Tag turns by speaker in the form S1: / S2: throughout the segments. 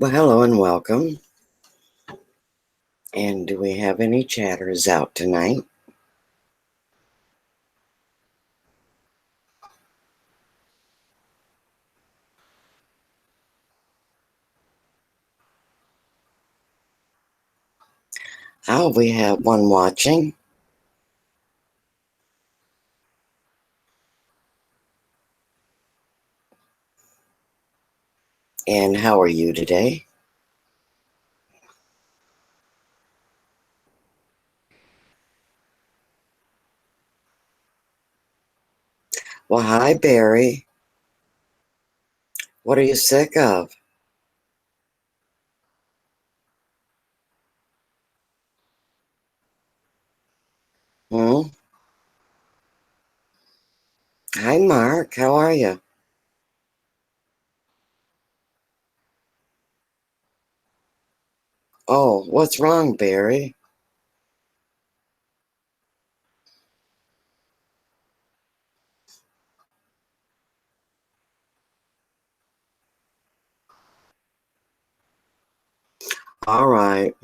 S1: Well, hello and welcome. And do we have any chatters out tonight? Oh, we have one watching. And how are you today? Well, hi, Barry. What are you sick of? Hmm? Hi, Mark. How are you? Oh, what's wrong, Barry? All right.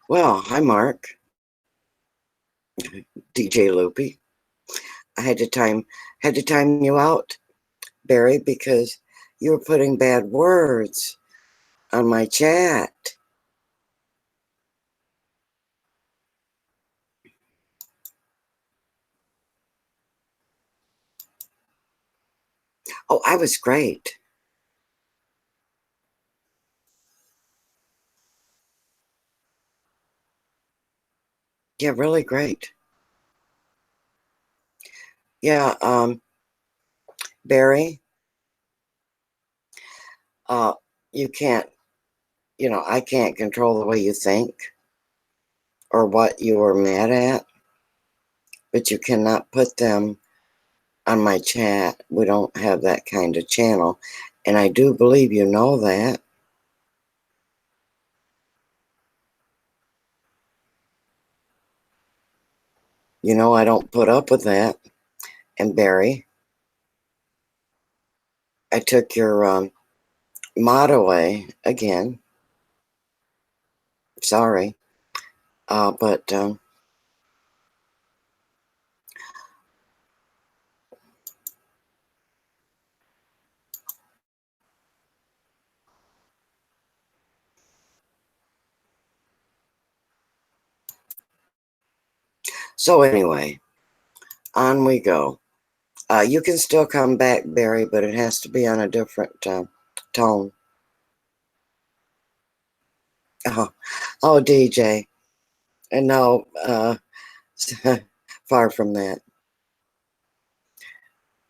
S1: Well, hi, Mark. DJ Loopy. I had to time you out, Barry, because you were putting bad words on my chat. Oh, I was great. Yeah, really great. Yeah, Barry, uh, you can't, I can't control the way you think or what you are mad at, but you cannot put them on my chat. We don't have that kind of channel. And I do believe you know that. You know, I don't put up with that. And Barry, I took your mod away again. Sorry. But so anyway, on we go. You can still come back, Barry, but it has to be on a different tone. Oh, oh, DJ. And no, far from that.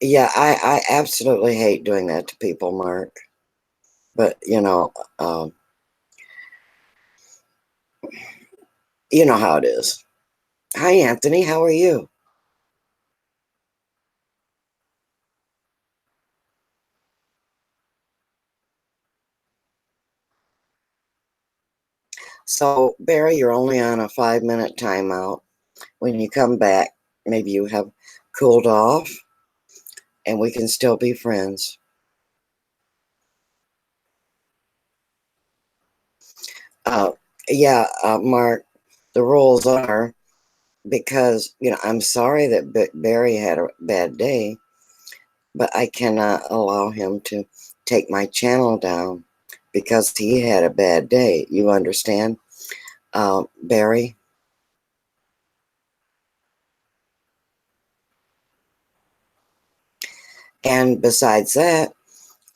S1: Yeah, I absolutely hate doing that to people, Mark. But you know how it is. Hi, Anthony. How are you? So, Barry, you're only on a 5-minute timeout. When you come back, maybe you have cooled off, and we can still be friends. Uh, yeah, Mark. The rules are because I'm sorry that Barry had a bad day, but I cannot allow him to take my channel down because he had a bad day. You understand, Barry? And besides that,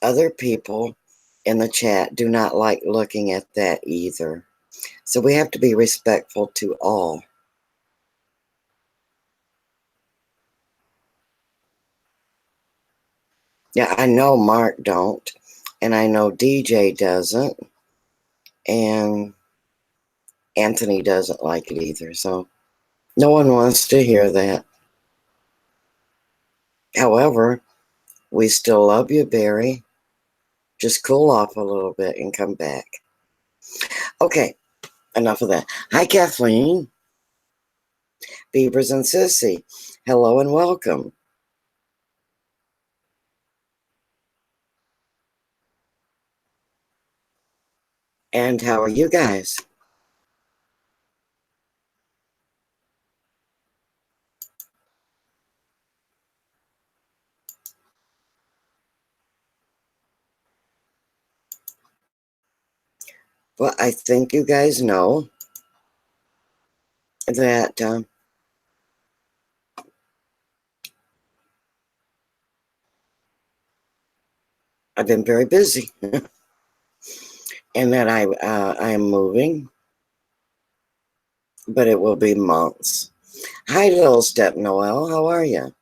S1: other people in the chat do not like looking at that either. So we have to be respectful to all. Yeah, I know Mark don't, and I know DJ doesn't, and Anthony doesn't like it either, so no one wants to hear that. However, we still love you, Barry. Just cool off a little bit and come back. Okay, enough of that. Hi, Kathleen, Beavers and Sissy. Hello and welcome. And how are you guys? Well, I think you guys know that I've been very busy and that I am moving, but it will be months. Hi, little step Noel. How are you?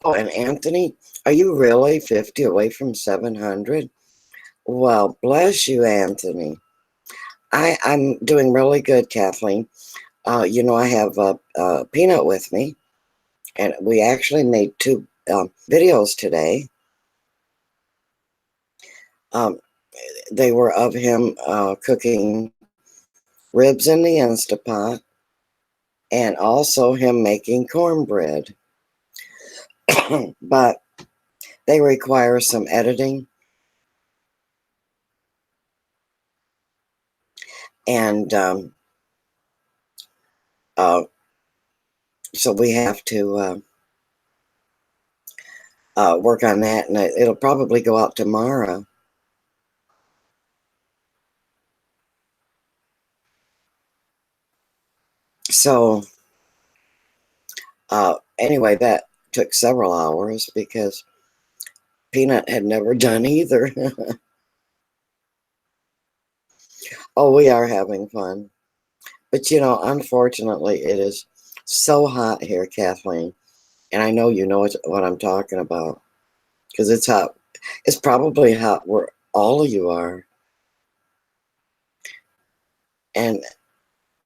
S1: Oh, and Anthony, are you really 50 away from 700? Well, bless you, Anthony. I'm doing really good, Kathleen. I have Peanut with me, and we actually made two videos today. Um, they were of him cooking ribs in the Instapot and also him making cornbread. But they require some editing, and so we have to work on that, and it'll probably go out tomorrow. So anyway, that took several hours because Peanut had never done either. Oh, we are having fun. But unfortunately, it is so hot here, Kathleen. And I know you know what I'm talking about because it's hot. It's probably hot where all of you are. And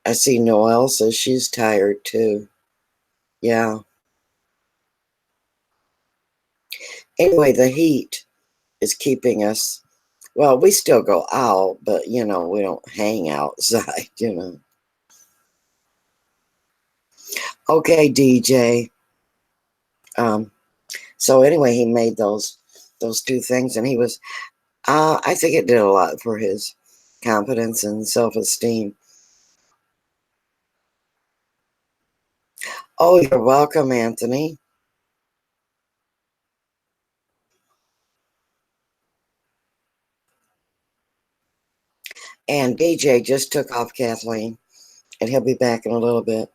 S1: I see Noelle says she's tired too. Yeah. Anyway, the heat is keeping us. Well, we still go out, but we don't hang outside. Okay, DJ. Um, so anyway, he made those two things, and he was. I think it did a lot for his confidence and self-esteem. Oh, you're welcome, Anthony. And DJ just took off, Kathleen, and he'll be back in a little bit.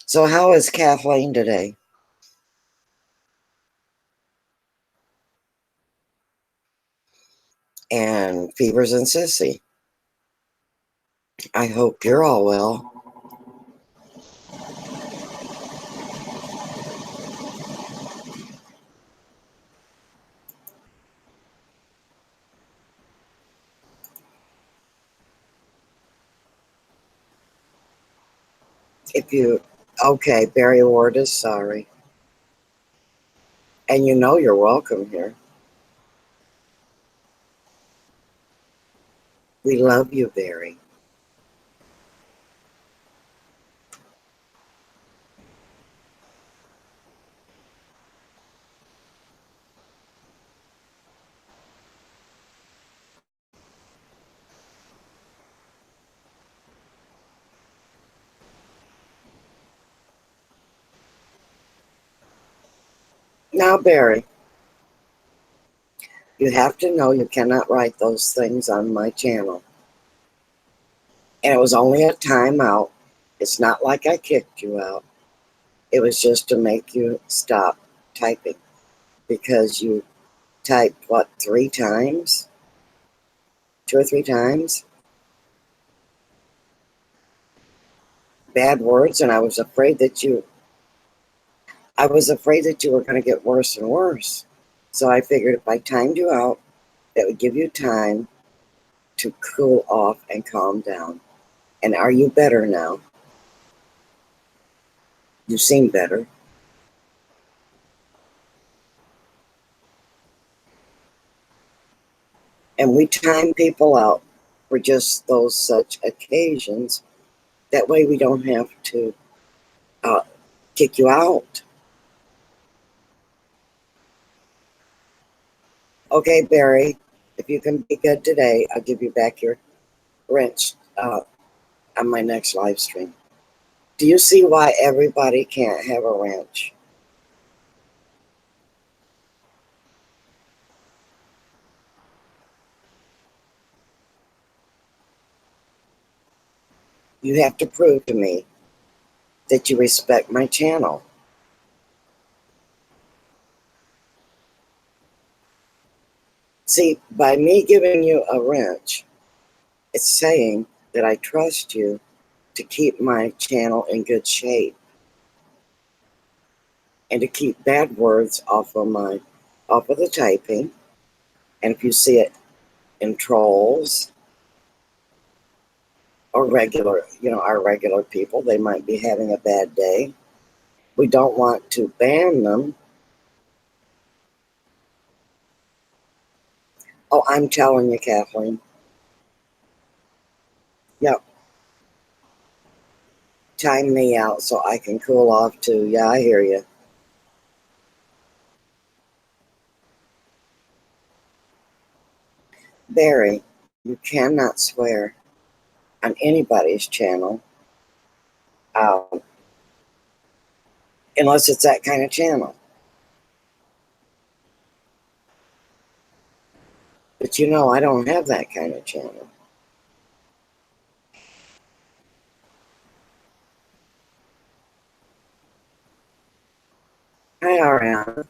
S1: So, how is Kathleen today? And Fevers and Sissy? I hope you're all well. Okay, Barry Ward is sorry. And you're welcome here. We love you, Barry. Now, Barry, you have to know you cannot write those things on my channel. And it was only a timeout. It's not like I kicked you out. It was just to make you stop typing because you typed, what, 3 times? 2 or 3 times? bad words, and I was afraid that you were going to get worse and worse. So I figured if I timed you out, that would give you time to cool off and calm down. And are you better now? You seem better. And we time people out for just those such occasions. That way we don't have to uh, kick you out. Okay, Barry, if you can be good today, I'll give you back your wrench on my next live stream. Do you see why everybody can't have a wrench? You have to prove to me that you respect my channel. See, by me giving you a wrench, it's saying that I trust you to keep my channel in good shape and to keep bad words off of the typing. And if you see it in trolls or regular, our regular people, they might be having a bad day. We don't want to ban them. Oh, I'm telling you, Kathleen. Yep. Time me out so I can cool off too. Yeah, I hear you. Barry, you cannot swear on anybody's channel um, unless it's that kind of channel. But I don't have that kind of channel. Hi, Ariana.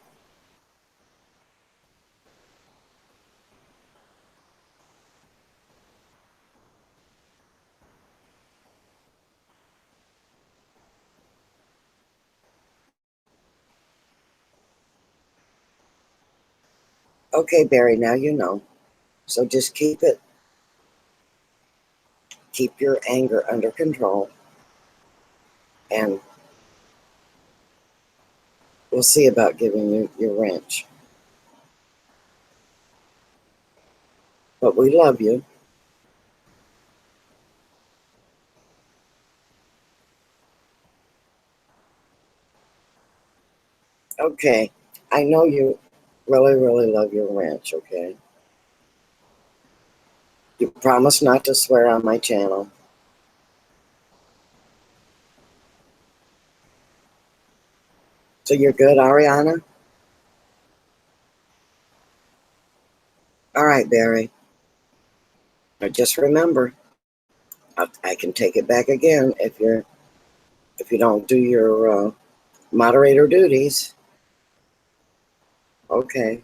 S1: Okay, Barry, now you know. So just keep your anger under control, and we'll see about giving you your wrench. But we love you. Okay, I know you really, really love your wrench, okay? You promise not to swear on my channel. So you're good, Ariana? All right, Barry. But just remember, I can take it back again if you don't do your moderator duties. Okay.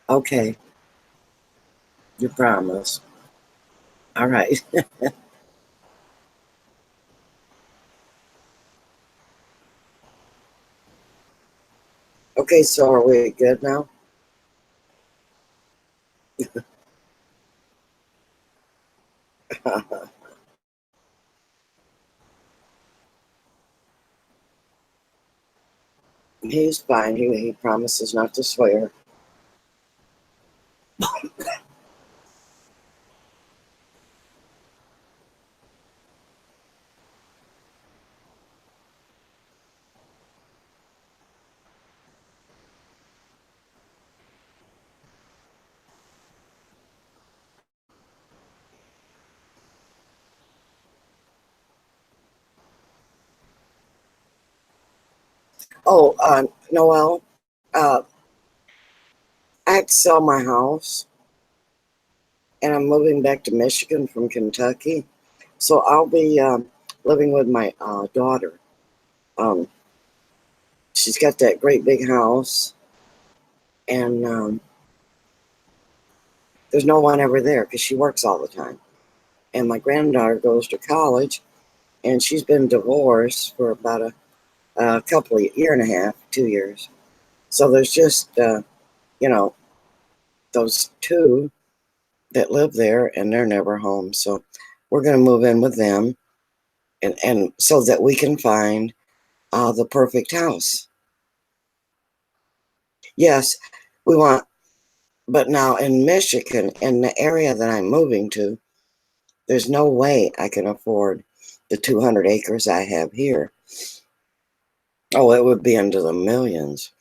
S1: Okay. You promise. All right. Okay, so are we good now? He's fine. He promises not to swear. Oh, Noel, uh, I have to sell my house, and I'm moving back to Michigan from Kentucky. So I'll be living with my daughter. Um, she's got that great big house, and there's no one ever there because she works all the time. And my granddaughter goes to college, and she's been divorced for about a couple of year and a half, 2 years. So there's just you know, those two that live there, and they're never home. So we're going to move in with them, and so that we can find the perfect house. Yes, we want, but now in Michigan, in the area that I'm moving to, there's no way I can afford the 200 acres I have here. Oh, it would be into the millions.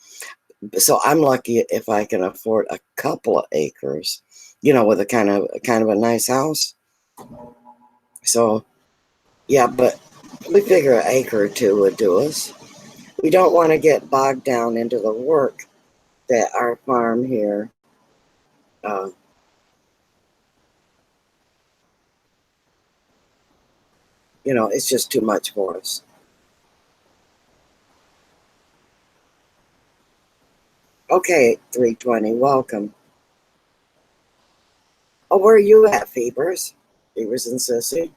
S1: So I'm lucky if I can afford a couple of acres, with a kind of a nice house. So yeah, but we figure an acre or two would do us. We don't want to get bogged down into the work that our farm here uh, it's just too much for us. Okay, 320, welcome. Oh, where are you at, Fevers? Fevers and Sissy?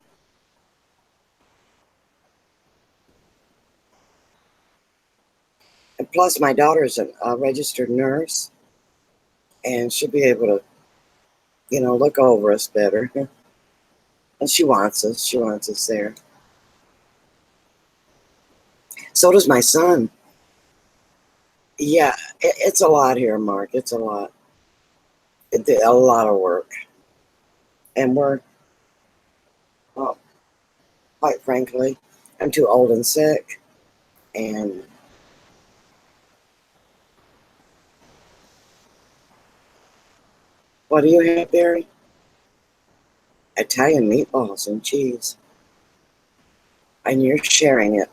S1: And plus, my daughter's a registered nurse, and she'll be able to, look over us better. And she wants us. She wants us there. So does my son. Yeah, it's a lot here, Mark. It's a lot. A lot of work. And we're, well, quite frankly, I'm too old and sick. And what do you have, Barry? Italian meatballs and cheese. And you're sharing it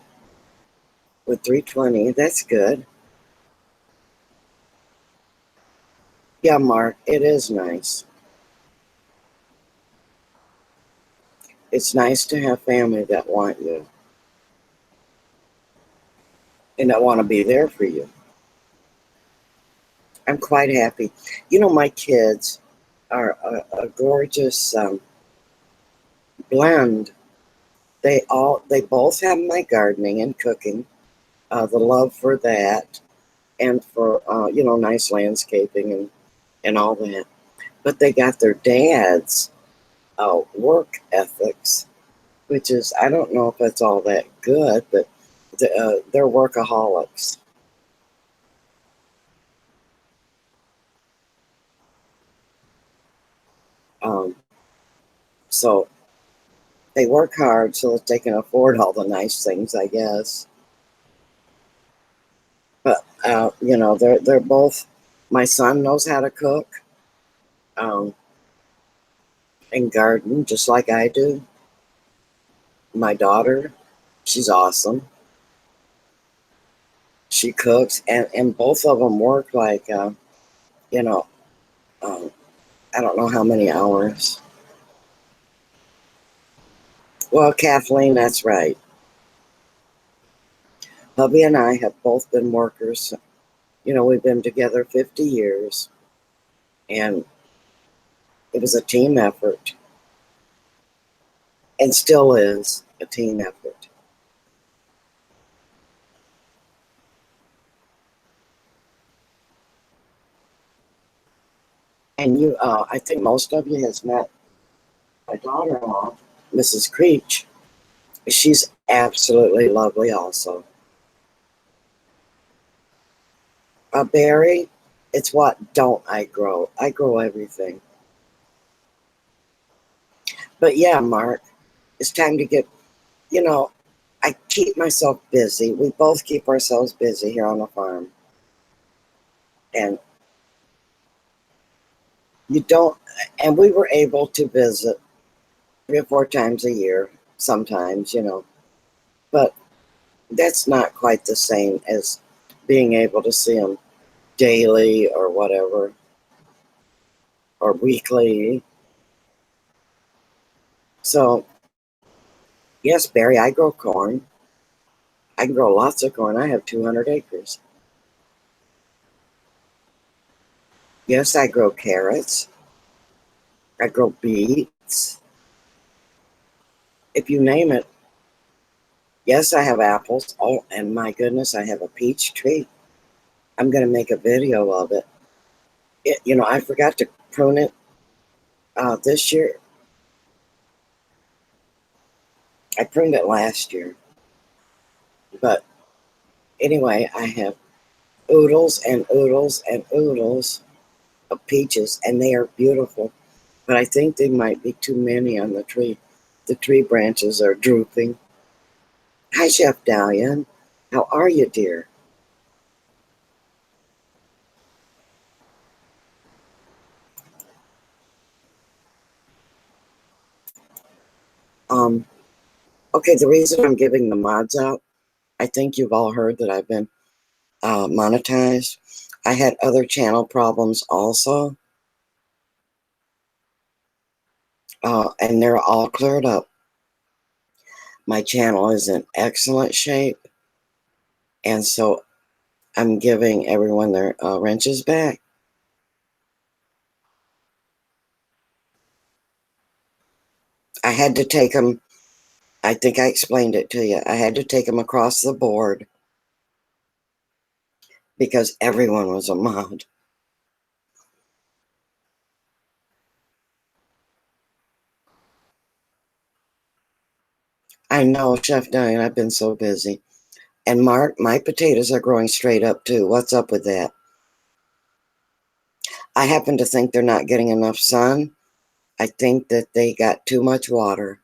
S1: with 320. That's good. Yeah, Mark, it is nice. It's nice to have family that want you and that want to be there for you. I'm quite happy. My kids are a gorgeous blend. They both have my gardening and cooking, the love for that, and for nice landscaping and all that. But they got their dad's work ethics, which is, I don't know if that's all that good, but they're workaholics. Um, so they work hard so that they can afford all the nice things, I guess. But they're both. My son knows how to cook um, and garden just like I do. My daughter, she's awesome. She cooks, and both of them work like you know, um, I don't know how many hours. Well, Kathleen, that's right. Hubby and I have both been workers. We've been together 50 years, and it was a team effort, and still is a team effort. And I think most of you has met my daughter-in-law, Mrs. Creech. She's absolutely lovely, also. Barry, it's what don't I grow? I grow everything. But yeah, Mark, it's time to get. You know, I keep myself busy. We both keep ourselves busy here on the farm, and you don't. And we were able to visit 3 or 4 times a year, sometimes, but that's not quite the same as being able to see them daily or whatever, or weekly. So, yes, Barry, I grow corn. I can grow lots of corn. I have 200 acres. Yes, I grow carrots. I grow beets. If you name it. Yes, I have apples. Oh, and my goodness, I have a peach tree. I'm going to make a video of it. I forgot to prune it this year. I pruned it last year. But anyway, I have oodles and oodles and oodles of peaches, and they are beautiful. But I think they might be too many on the tree. The tree branches are drooping. Hi, Chef Dalian. How are you, dear? Um, okay, the reason I'm giving the mods out, I think you've all heard that I've been monetized. I had other channel problems also, and they're all cleared up. My channel is in excellent shape, and so I'm giving everyone their wrenches back. I had to take them, I think I explained it to you. I had to take them across the board because everyone was a mod. I know, Chef Diane, I've been so busy. And Mark, my potatoes are growing straight up too. What's up with that? I happen to think they're not getting enough sun. I think that they got too much water.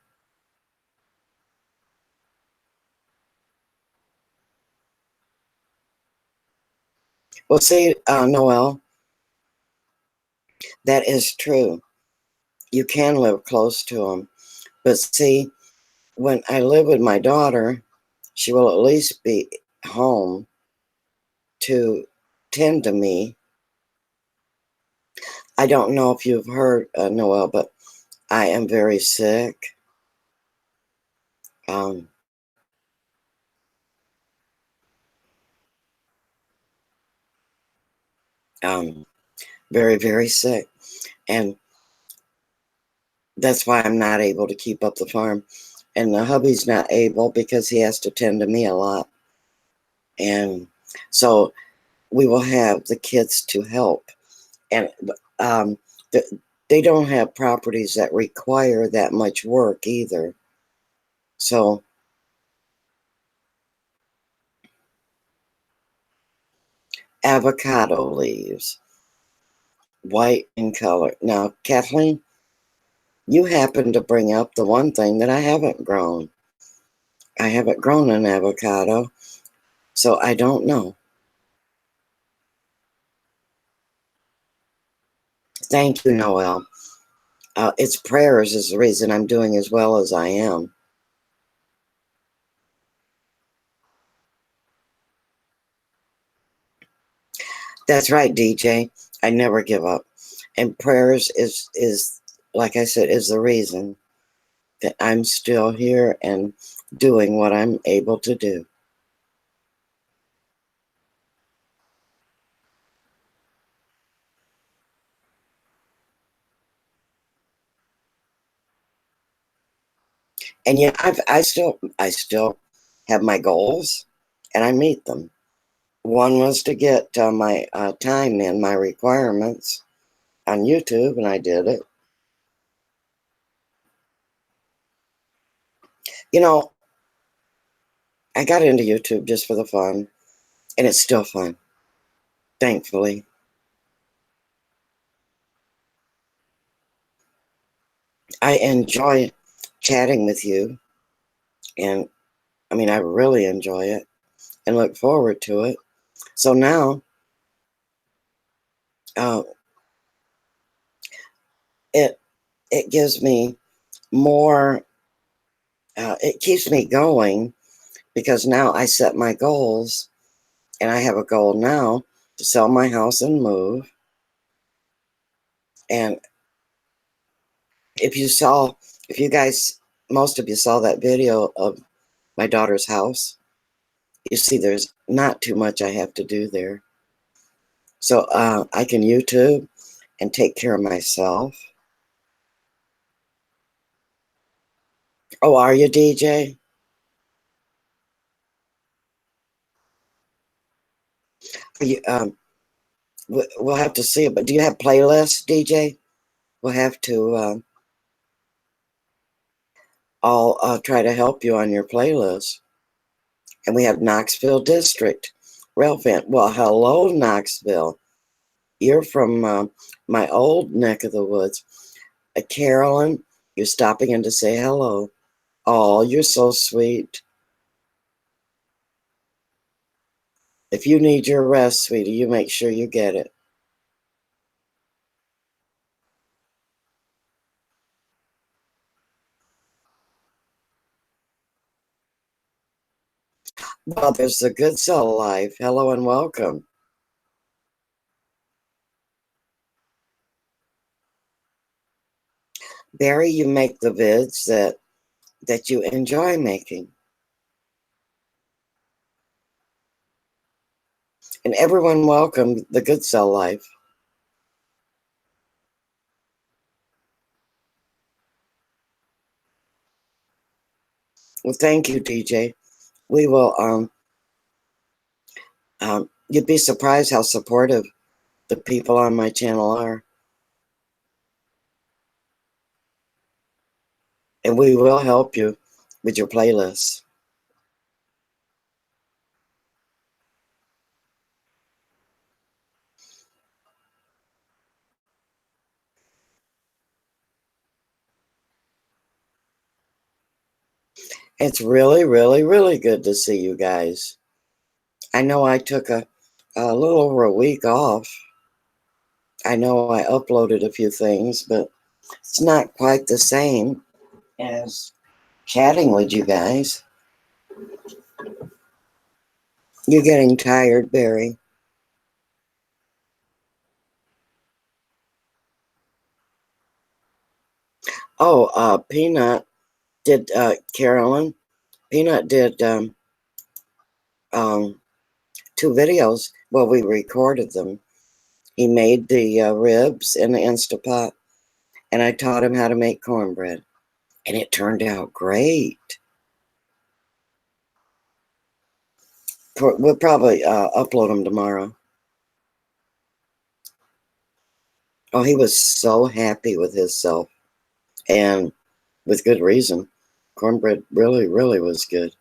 S1: Well, see, Noel, that is true. You can live close to them. But see, when I live with my daughter, she will at least be home to tend to me. I don't know if you've heard, Noel, but I am very sick. Um, um, very, very sick. And that's why I'm not able to keep up the farm. And the hubby's not able because he has to tend to me a lot. And so we will have the kids to help. And um, they don't have properties that require that much work either. So avocado leaves, white in color. Now, Kathleen, you happen to bring up the one thing that I haven't grown. I haven't grown an avocado, so I don't know. Thank you, Noel. It's prayers is the reason I'm doing as well as I am. That's right, DJ. I never give up. And prayers is like I said, is the reason that I'm still here and doing what I'm able to do. And yet I still have my goals and I meet them. One was to get my time in, my requirements on YouTube, and I did it. You know, I got into YouTube just for the fun, and it's still fun, thankfully. I enjoy chatting with you, and I mean, I really enjoy it and look forward to it. So now, uh, it it gives me more. It keeps me going because now I set my goals, and I have a goal now to sell my house and move. And if you saw, if you guys, most of you saw that video of my daughter's house, you see there's not too much I have to do there. So I can YouTube. and take care of myself. Oh, are you, DJ? You, we'll have to see it, but do you have playlists, DJ? We'll have to, I'll try to help you on your playlist. And we have Knoxville District, Relevant. Well, hello, Knoxville. You're from my old neck of the woods. Carolyn, you're stopping in to say hello. Oh, you're so sweet. If you need your rest, sweetie, you make sure you get it. Well, there's the Good Soul Life. Hello and welcome. Barry, you make the vids that you enjoy making. And everyone welcome the Good Soul Life. Well, thank you, DJ. We will you'd be surprised how supportive the people on my channel are. And we will help you with your playlists. It's really, really, really good to see you guys. I know I took a little over a week off. I know I uploaded a few things, but it's not quite the same as chatting with you guys. You're getting tired, Barry. Oh, Peanut did, Carolyn. Peanut did um, two videos. Well, we recorded them. He made the ribs in the Instapot, and I taught him how to make cornbread. And it turned out great. We'll probably upload them tomorrow. Oh, he was so happy with himself, and with good reason. Cornbread really, really was good.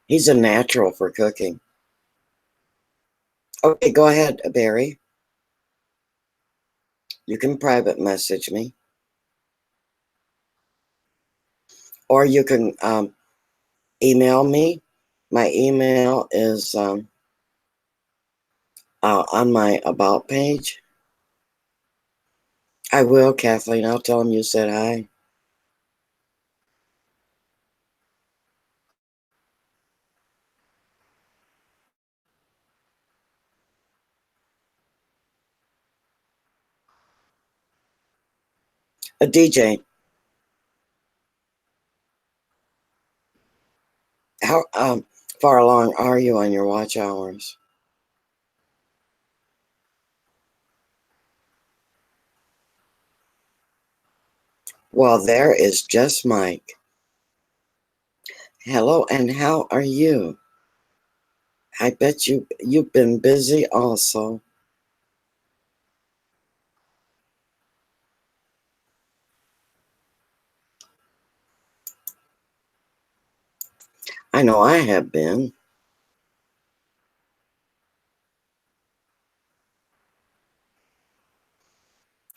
S1: He's a natural for cooking. Okay, go ahead, Barry. You can private message me, or you can email me. My email is on my About page. I will, Kathleen. I'll tell him you said hi. A DJ, how far along are you on your watch hours? Well, there is just Mike. Hello, and how are you? I bet you've been busy also. I know I have been.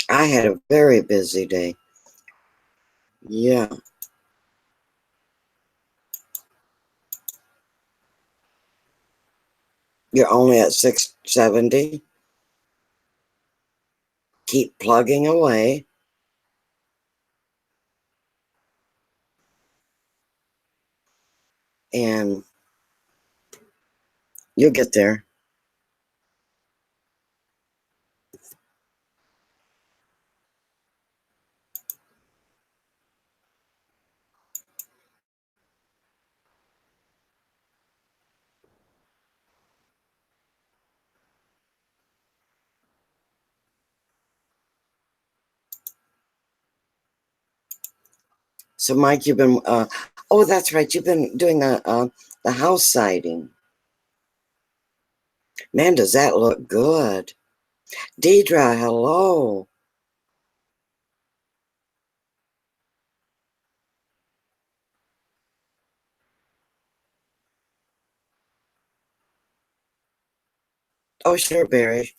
S1: I had a very busy day. Yeah, you're only at 670. Keep plugging away. And you'll get there. So, Mike, you've been, oh, that's right. You've been doing the house siding. Man, does that look good. Deidre, hello. Oh, sure, Barry.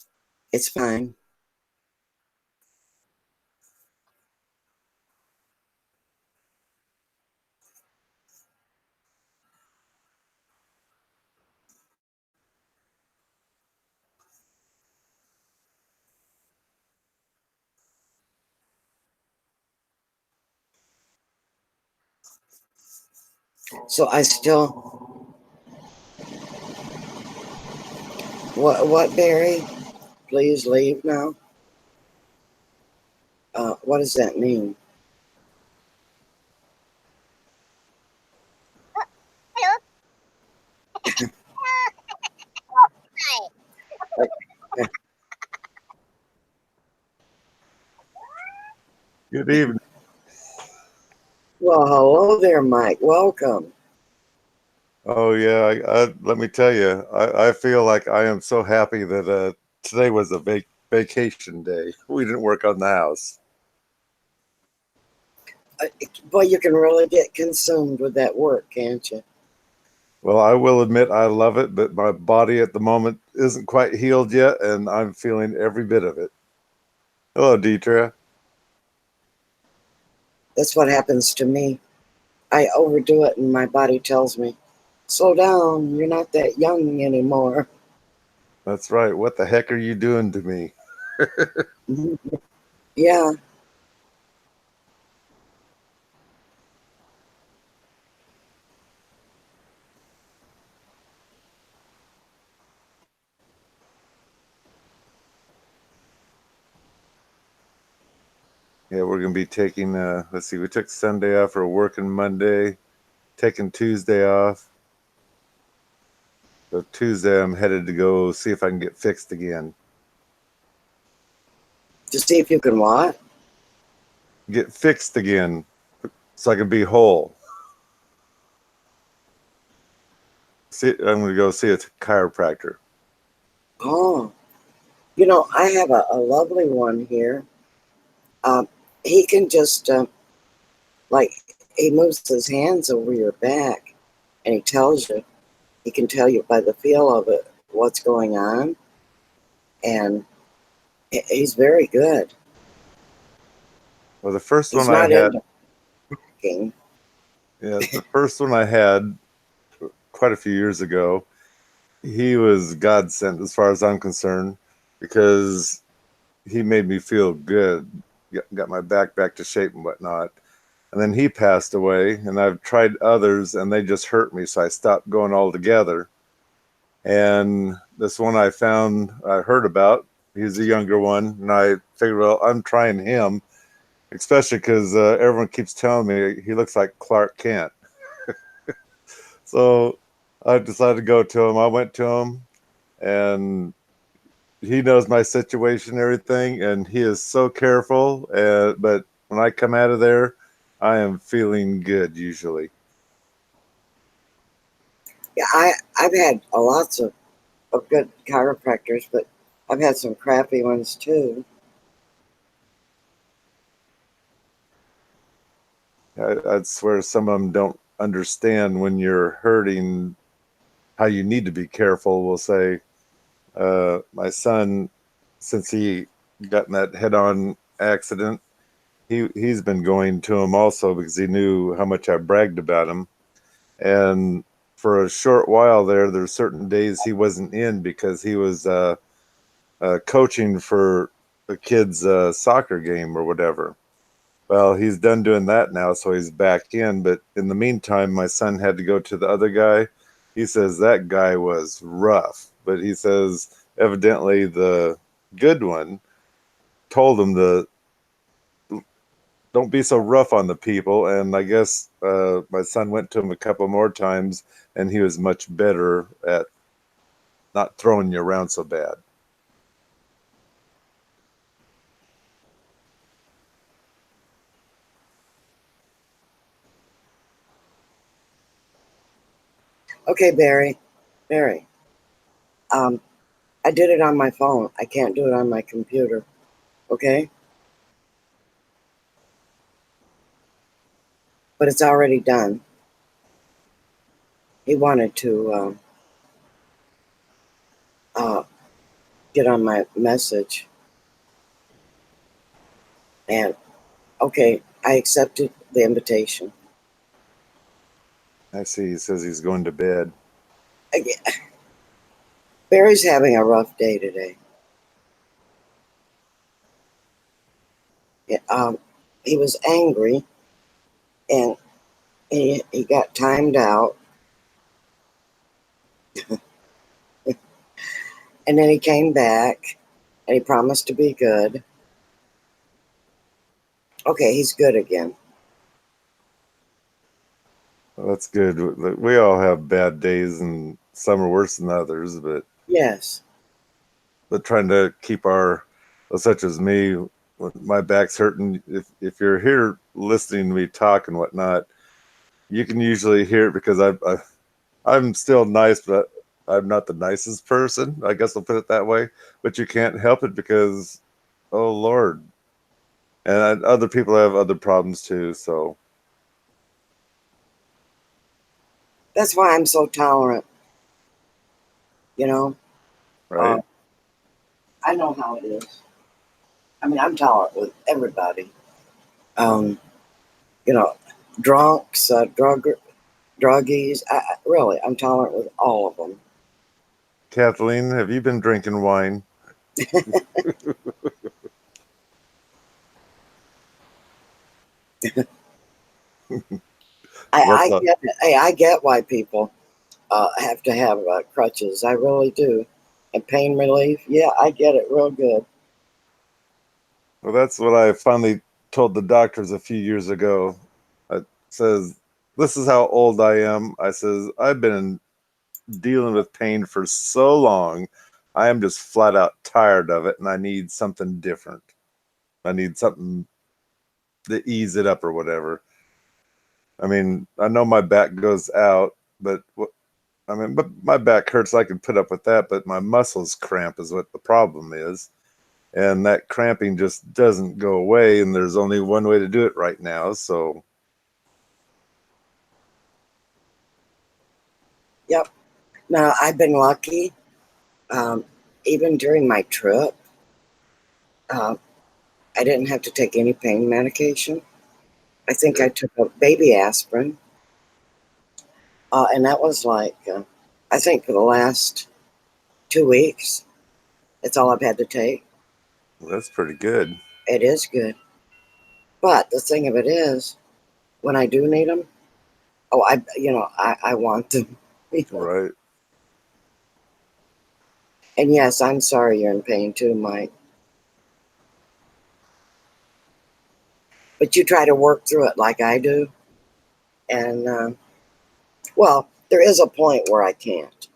S1: It's fine. So I still, what, Barry? Please leave now. What does that mean?
S2: Good evening.
S1: Well, hello there, Mike. Welcome.
S2: Oh yeah, let me tell you, I feel like I am so happy that today was a vacation day. We didn't work on the house.
S1: Boy, you can really get consumed with that work, can't you?
S2: Well, I will admit I love it, but my body at the moment isn't quite healed yet, and I'm feeling every bit of it. Hello, Deidre.
S1: That's what happens to me. I overdo it, and my body tells me, slow down, you're not that young anymore.
S2: That's right. What the heck are you doing to me?
S1: Yeah.
S2: Yeah, we're gonna be taking. Let's see, we took Sunday off for working Monday, taking Tuesday off. So Tuesday, I'm headed to go see if I can get fixed again.
S1: To see if you can what?
S2: Get fixed again, so I can be whole. I'm going to go see a chiropractor.
S1: Oh, I have a lovely one here. Um, he can just, like, he moves his hands over your back and he tells you, he can tell you by the feel of it what's going on. And he's very good.
S2: Well, the first
S1: He's
S2: one I
S1: not
S2: had,
S1: into cooking.
S2: yeah, the first one I had quite a few years ago, he was God sent as far as I'm concerned because he made me feel good, got my back to shape and whatnot. And then he passed away, and I've tried others, and they just hurt me, so I stopped going altogether. And this one I heard about, he's a younger one, and I figured, well, I'm trying him, especially because everyone keeps telling me he looks like Clark Kent. So I decided to go to him. I went to him, and he knows my situation and everything, and he is so careful. But when I come out of there, I am feeling good usually.
S1: Yeah, I've had lots of good chiropractors, but I've had some crappy ones too.
S2: I'd swear some of them don't understand when you're hurting how you need to be careful. We'll say, my son, since he got in that head-on accident, he's been going to him also because he knew how much I bragged about him. And for a short while there's certain days he wasn't in because he was coaching for the kids' soccer game or whatever. Well, he's done doing that now, so he's back in. But in the meantime, my son had to go to the other guy. He says that guy was rough, but he says evidently the good one told him to don't be so rough on the people. And I guess my son went to him a couple more times, and he was much better at not throwing you around so bad.
S1: Okay, Barry. Barry. Um, I did it on my phone. I can't do it on my computer. Okay? But it's already done. He wanted to uh, get on my message. And okay, I accepted the invitation.
S2: I see. He says he's going to bed.
S1: Barry's having a rough day today. Yeah, he was angry and he got timed out. And then he came back and he promised to be good. Okay, he's good again.
S2: Well, that's good. We all have bad days, and some are worse than others.
S1: Yes.
S2: But trying to keep our, such as me, when my back's hurting. If you're here listening to me talk and whatnot, you can usually hear it because I'm still nice, but I'm not the nicest person. I guess I'll put it that way. But you can't help it because, oh Lord, and other people have other problems too. So
S1: That's why I'm so tolerant. You know, uh,
S2: right,
S1: I know how it is. I mean, I'm tolerant with everybody. Um, you know, drunks, druggies. Really, I'm tolerant with all of them.
S2: Kathleen, have you been drinking wine?
S1: I
S2: What's up?
S1: get it. Hey, I get why people have to have crutches. I really do. And pain relief. Yeah, I get it real good.
S2: Well, that's what I finally told the doctors a few years ago. I says, "This is how old I am." I says, "I've been dealing with pain for so long. I am just flat out tired of it, and I need something different. I need something to ease it up or whatever." I mean, I know my back goes out, but but my back hurts. I can put up with that, but my muscles cramp is what the problem is. And that cramping just doesn't go away, and there's only one way to do it right now. So
S1: Yep. Now, I've been lucky. Um, even during my trip, uh, I didn't have to take any pain medication. I think I took a baby aspirin, and that was like, I think for the last 2 weeks, that's all I've had to take.
S2: that's pretty good.
S1: It is good. But the thing of it is, when I do need them, oh, I want them.
S2: Right.
S1: And yes, I'm sorry you're in pain too, Mike. But you try to work through it like I do. And, well, there is a point where I can't.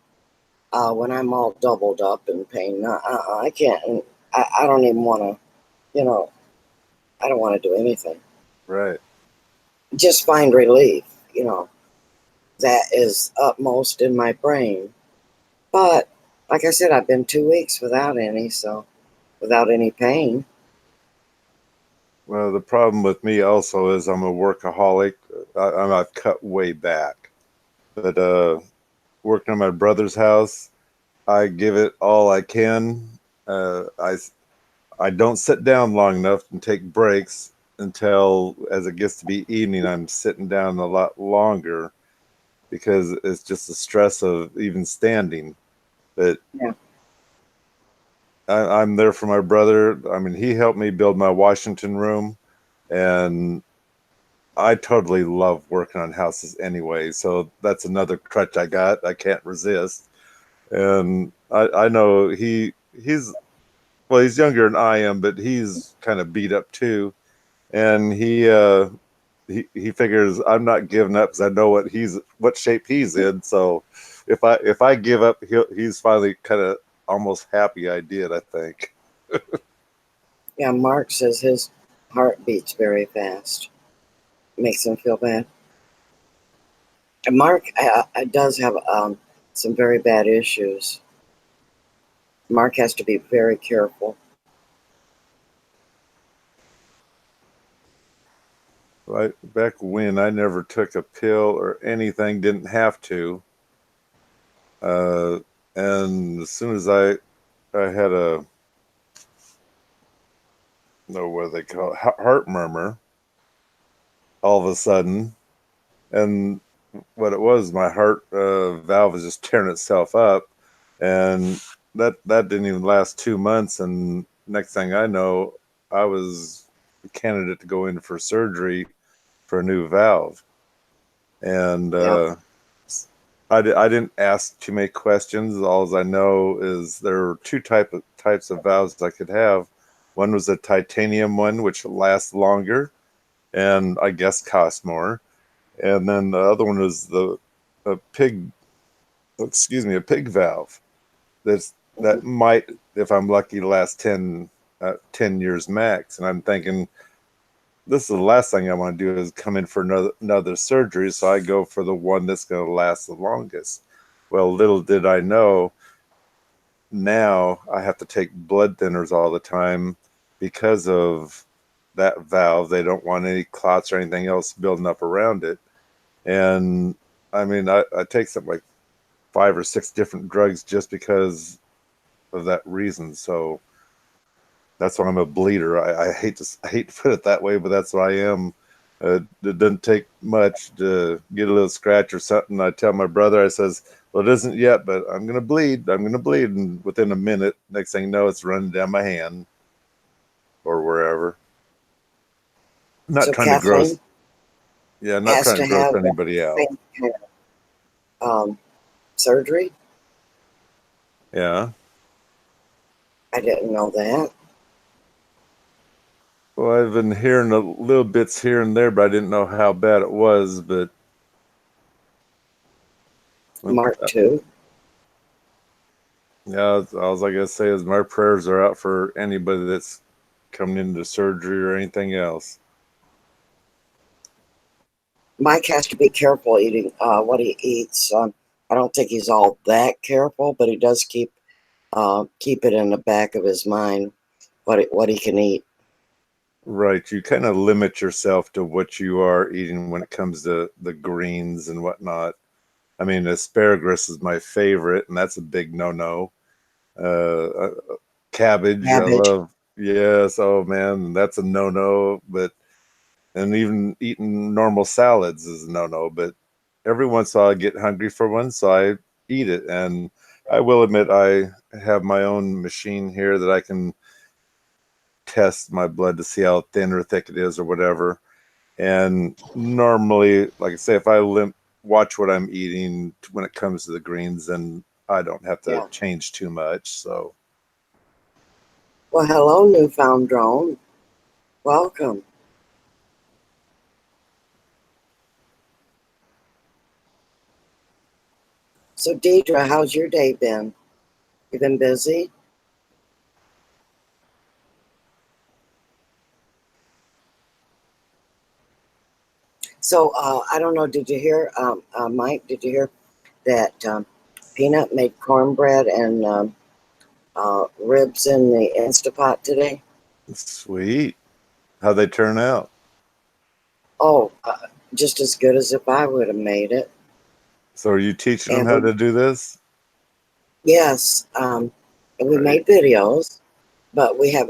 S1: When I'm all doubled up in pain, I can't. And I don't even want to, you know, I don't want to do anything.
S2: Right.
S1: Just find relief, that is upmost in my brain. But like I said, I've been 2 weeks without any, so without any pain.
S2: Well, the problem with me also is I'm a workaholic. I've cut way back, but working on my brother's house, I give it all I can. I don't sit down long enough and take breaks until as it gets to be evening. I'm sitting down a lot longer because it's just the stress of even standing. But
S1: Yeah.
S2: I'm there for my brother. I mean, he helped me build my Washington room, and I totally love working on houses anyway. So that's another crutch I got. I can't resist. And I know he's well, he's younger than I am, but he's kind of beat up too. And he figures I'm not giving up because I know what shape he's in. So if I give up, he's finally kind of almost happy I did. I think.
S1: Yeah, Mark says his heart beats very fast. Makes him feel bad. And Mark does have some very bad issues. Mark has to be very careful.
S2: Back when I never took a pill or anything, didn't have to. And as soon as I had a, no, what do they call it, heart murmur, all of a sudden, and what it was, my heart valve was just tearing itself up, and that didn't even last 2 months, and next thing I know, I was a candidate to go in for surgery for a new valve, and
S1: Yeah.
S2: I didn't ask too many questions. All I know is there were two types of valves I could have. One was a titanium one, which lasts longer and I guess cost more. And then the other one was a pig, a pig valve. That might, if I'm lucky, last 10 years max. And I'm thinking, this is the last thing I want to do is come in for another surgery. So I go for the one that's going to last the longest. Well, little did I know, now I have to take blood thinners all the time because of that valve. They don't want any clots or anything else building up around it. And I mean, I take something like 5 or 6 different drugs just because of that reason. So that's why I'm a bleeder. I hate to put it that way, but that's what I am. It doesn't take much to get a little scratch or something. I tell my brother, I says, well, it isn't yet, but I'm gonna bleed. I'm gonna bleed, and within a minute, next thing you know, it's running down my hand or wherever. I'm not
S1: So
S2: trying to gross.
S1: Kathleen
S2: Yeah, I'm not
S1: has
S2: trying to
S1: to
S2: gross
S1: have
S2: anybody out.
S1: um, surgery.
S2: Yeah.
S1: I didn't know that.
S2: Well, I've been hearing a little bits here and there, but I didn't know how bad it was. But
S1: Mark too.
S2: yeah, all I gotta say is my prayers are out for anybody that's coming into surgery or anything else.
S1: Mike has to be careful eating what he eats. I don't think he's all that careful, but he does keep it in the back of his mind what he can eat.
S2: Right, you kind of limit yourself to what you are eating when it comes to the greens and whatnot. I mean, asparagus is my favorite, and that's a big no-no. Cabbage, I
S1: Cabbage.
S2: love. Yes, oh man, that's a no-no. But and even eating normal salads is a no-no. But every once in a while, I get hungry for one, so I eat it. And I will admit, I have my own machine here that I can test my blood to see how thin or thick it is or whatever. And normally, like I say, if I watch what I'm eating when it comes to the greens, then I don't have to
S1: Yeah.
S2: change too much. So,
S1: Well, hello, newfound drone. Welcome. So, Deidre, how's your day been? You been busy? So, I don't know. Did you hear, Mike? Did you hear that Peanut made cornbread and ribs in the Instapot today?
S2: sweet. How they turn out?
S1: Oh, just as good as if I would have made it.
S2: So, are you teaching them
S1: And
S2: how to do this?
S1: yes, and we
S2: Right.
S1: made videos, but we have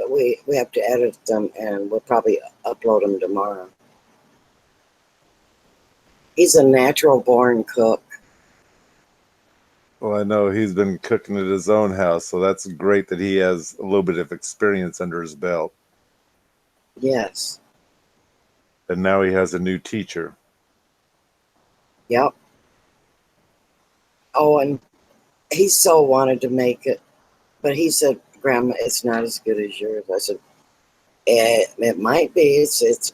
S1: to edit them, and we'll probably upload them tomorrow. He's a natural born cook.
S2: Well, I know he's been cooking at his own house, so that's great that he has a little bit of experience under his belt.
S1: Yes.
S2: And now he has a new teacher.
S1: Yep. Oh, and he so wanted to make it, but he said, "Grandma, it's not as good as yours." I said, it might be. It's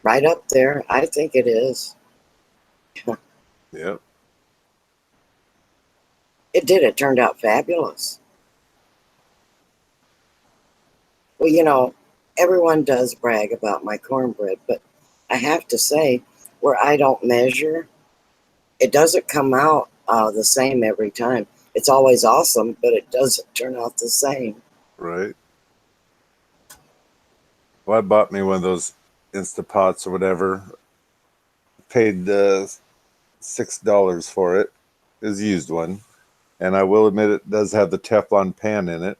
S1: right up there. I think it is."
S2: Yep.
S1: It did. It turned out fabulous. Well, everyone does brag about my cornbread, but I have to say, where I don't measure, it doesn't come out the same every time. It's always awesome, but it doesn't turn out the same.
S2: Right. Well, I bought me one of those Instapots or whatever. Paid $6 for it. It was a used one, and I will admit it does have the Teflon pan in it.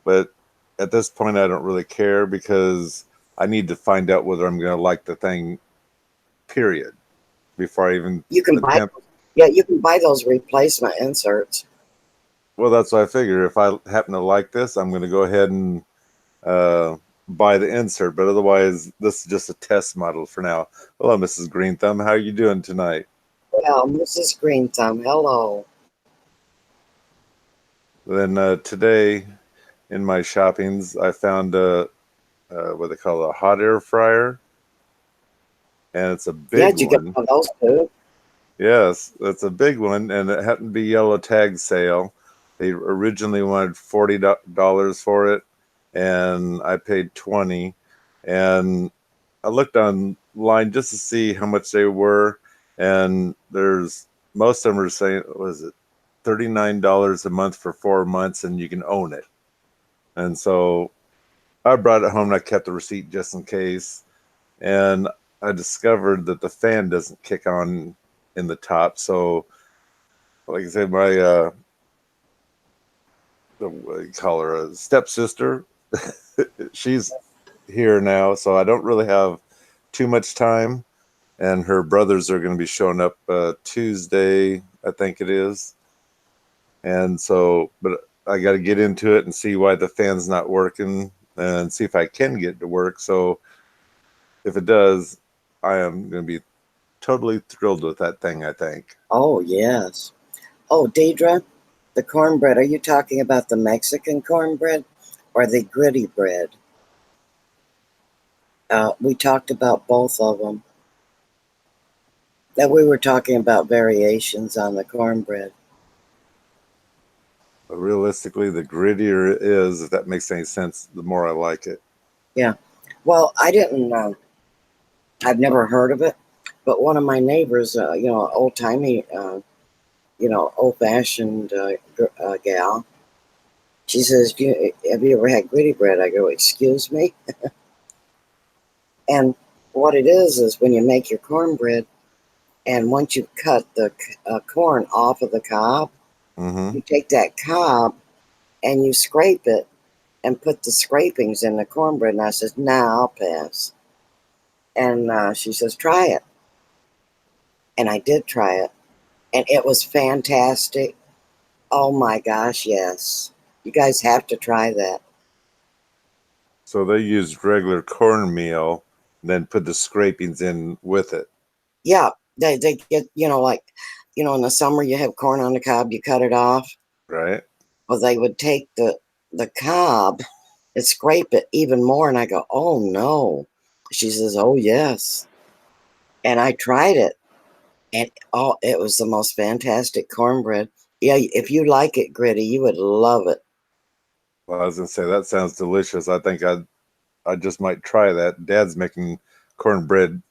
S2: But at this point, I don't really care because I need to find out whether I'm going to like the thing. Period. Before I even
S1: You can buy,
S2: attempt.
S1: yeah, you can buy those replacement inserts.
S2: Well, that's what I figure. If I happen to like this, I'm going to go ahead and buy the insert. But otherwise, this is just a test model for now. Hello, Mrs. Green Thumb. How are you doing tonight?
S1: Well, Mrs. Green Thumb, hello.
S2: Then today, in my shoppings, I found what they call a hot air fryer, and it's a
S1: Yeah,
S2: big
S1: did you get
S2: one.
S1: one of those too?
S2: Yes, it's a big one, and it happened to be yellow tag sale. They originally wanted $40 for it, and I paid 20. And I looked online just to see how much they were, and there's most of them are saying, was it $39 a month for 4 months, and you can own it. And so I brought it home and I kept the receipt just in case. And I discovered that the fan doesn't kick on in the top. So, like I said, my what do you call her, a stepsister, she's here now, so I don't really have too much time. And her brothers are going to be showing up Tuesday, I think it is. And so, but I got to get into it and see why the fan's not working and see if I can get it to work. So if it does, I am going to be totally thrilled with that thing, I think.
S1: Oh, yes. Oh, Deidre, the cornbread, are you talking about the Mexican cornbread or the gritty bread? We talked about both of them. That we were talking about variations on the cornbread.
S2: But realistically, the grittier it is, if that makes any sense, the more I like it.
S1: Yeah. Well, I didn't, I've never heard of it, but one of my neighbors, old timey, old fashioned gal, she says, have you ever had gritty bread? I go, excuse me? And what it is when you make your cornbread, and once you cut the corn off of the cob,
S2: Mm-hmm.
S1: you take that cob and you scrape it and put the scrapings in the cornbread. And I says, nah, I'll pass. And she says, try it. And I did try it. And it was fantastic. Oh my gosh, yes. You guys have to try that.
S2: So they used regular cornmeal, then put the scrapings in with it,
S1: Yeah, they get, in the summer you have corn on the cob, you cut it off.
S2: right?
S1: Well, they would take the cob and scrape it even more. And I go, oh no. She says, oh yes. And I tried it. And oh, it was the most fantastic cornbread. Yeah, if you like it gritty, you would love it.
S2: Well, I was gonna say that sounds delicious. I think I just might try that. Dad's making cornbread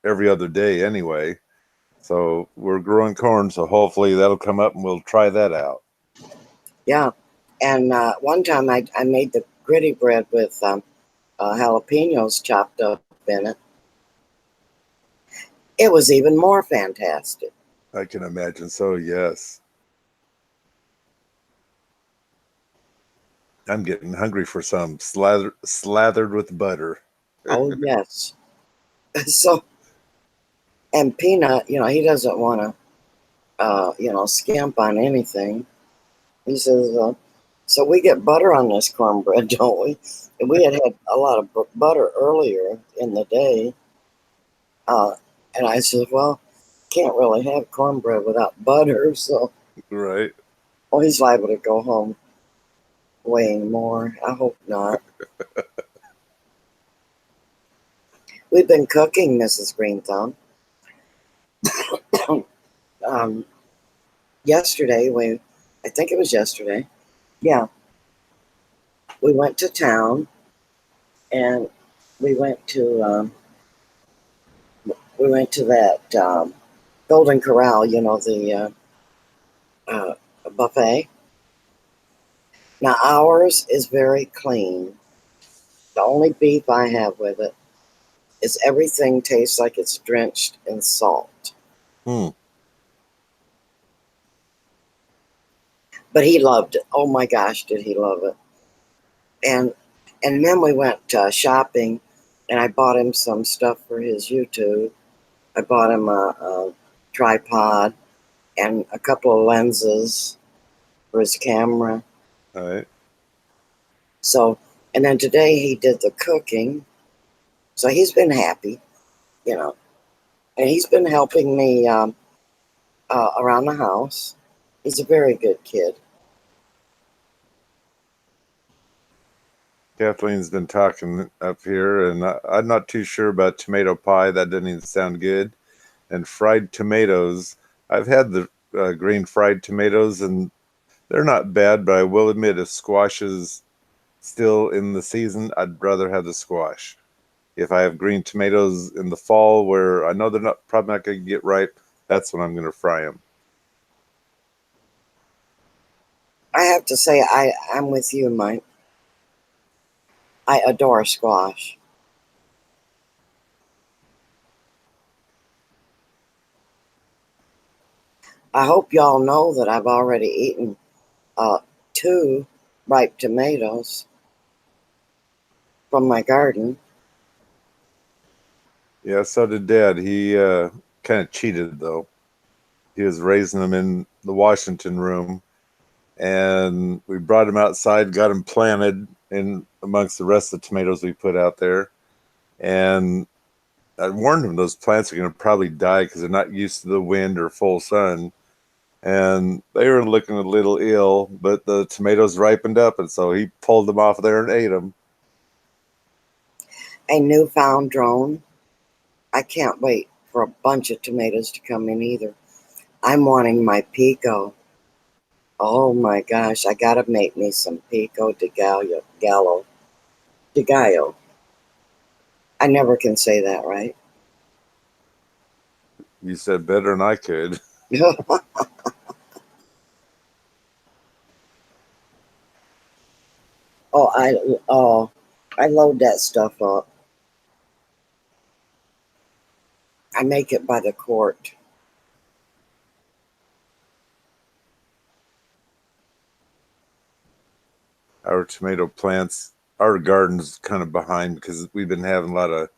S2: every other day anyway. So we're growing corn, so hopefully that'll come up and we'll try that out.
S1: Yeah. And one time I made the gritty bread with jalapenos chopped up in it. It was even more fantastic.
S2: I can imagine. So yes. I'm getting hungry for some slathered with butter.
S1: Oh, yes. So, and Peanut, he doesn't want to, skimp on anything. He says, so we get butter on this cornbread, don't we? And we had a lot of butter earlier in the day. Uh, and I said, well, can't really have cornbread without butter. So,
S2: Right.
S1: well, he's liable to go home weighing more. I hope not. We've been cooking, Mrs. Green Thumb. um, Yesterday, I think it was yesterday. Yeah, we went to town and we went to we went to that. Golden Corral, you know, the buffet. Now, ours is very clean. The only beef I have with it is everything tastes like it's drenched in salt.
S2: Hmm.
S1: But he loved it. Oh my gosh, did he love it? And and then we went shopping, and I bought him some stuff for his YouTube. I bought him a tripod and a couple of lenses for his camera.
S2: All right.
S1: So, and then today he did the cooking. So he's been happy, you know, and he's been helping me around the house. He's a very good kid.
S2: Kathleen's been talking up here, and I'm not too sure about tomato pie. That doesn't even sound good. And fried tomatoes. I've had the green fried tomatoes, and they're not bad, but I will admit if squash is still in the season, I'd rather have the squash. If I have green tomatoes in the fall where I know they're not probably not going to get ripe, that's when I'm going to fry them.
S1: I have to say, I'm with you, Mike. I adore squash. I hope y'all know that I've already eaten uh, 2 ripe tomatoes from my garden.
S2: Yeah, so did Dad. He kind of cheated though. He was raising them in the Washington room, and we brought him outside, got him planted in amongst the rest of the tomatoes we put out there, and I warned him those plants are going to probably die because they're not used to the wind or full sun. And they were looking a little ill, but the tomatoes ripened up, and so he pulled them off there and ate them.
S1: A newfound drone. I can't wait for a bunch of tomatoes to come in either. I'm wanting my pico. Oh my gosh, I gotta make me some pico de gallo. I never can say that right.
S2: You said better than I could.
S1: oh, I load that stuff up. I make it by the quart.
S2: Our tomato plants, our garden's kind of behind because we've been having a lot of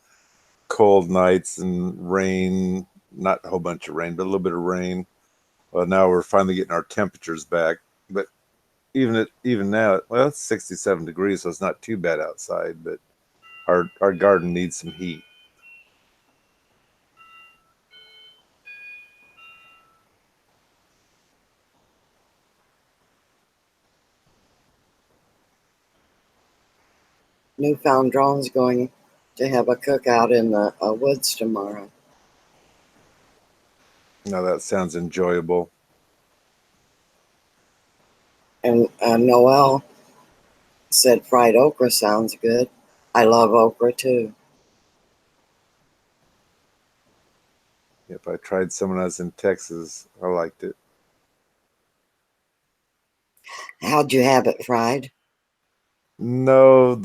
S2: cold nights and rain, not a whole bunch of rain, but a little bit of rain. Well, now we're finally getting our temperatures back. But even now, well, it's 67 degrees, so it's not too bad outside. But our garden needs some heat.
S1: Newfound drone's going to have a cookout in the woods tomorrow.
S2: Now that sounds enjoyable.
S1: And Noel said fried okra sounds good. I love okra too.
S2: If I tried some when I was in Texas, I liked it.
S1: How'd you have it fried?
S2: No,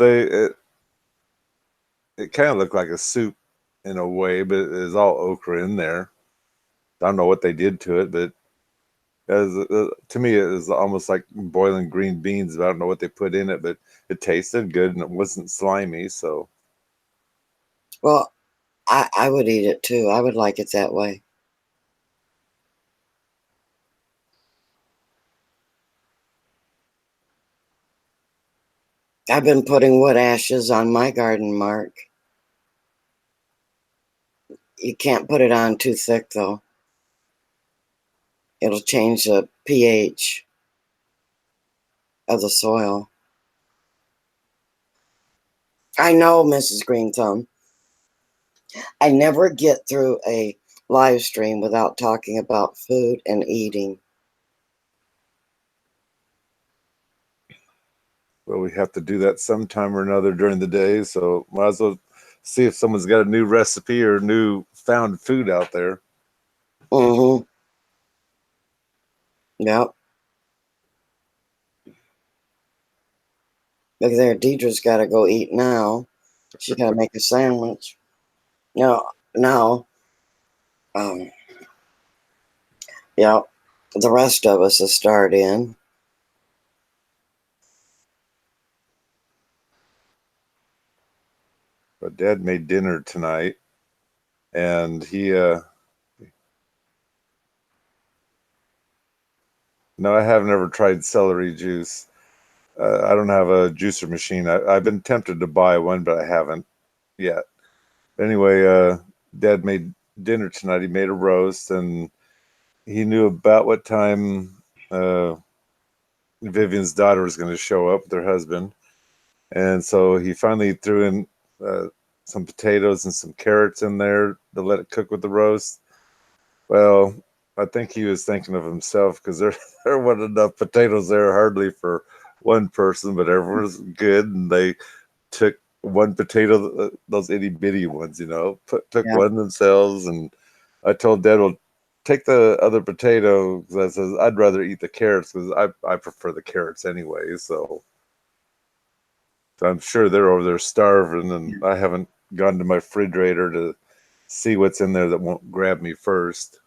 S2: it kind of looked like a soup in a way, but it was all okra in there. I don't know what they did to it, but to me, it was almost like boiling green beans. I don't know what they put in it, but it tasted good and it wasn't slimy. So
S1: Well, I would eat it too. I would like it that way. I've been putting wood ashes on my garden, Mark. You can't put it on too thick though. It'll change the pH of the soil. I know, Mrs. Green Thumb. I never get through a live stream without talking about food and eating.
S2: well, we have to do that sometime or another during the day. So might as well see if someone's got a new recipe or new found food out there.
S1: Mm-hmm. Yep. Look there, Deidre's got to go eat now. She's got to make a sandwich. Now, um, yeah, the rest of us will start in.
S2: But Dad made dinner tonight, and he no, I haven't ever tried celery juice. I don't have a juicer machine. I've been tempted to buy one, but I haven't yet. Anyway, Dad made dinner tonight. He made a roast, and he knew about what time Vivian's daughter was going to show up with her husband, and so he finally threw in uh, some potatoes and some carrots in there to let it cook with the roast. Well, I think he was thinking of himself because there wasn't enough potatoes there hardly for one person, but everyone was good, and they took one potato, those itty bitty ones, took
S1: Yeah.
S2: one themselves, and I told Dad, well, take the other potato because I says I'd rather eat the carrots because I prefer the carrots anyway. So I'm sure they're over there starving, and I haven't gone to my refrigerator to see what's in there that won't grab me first.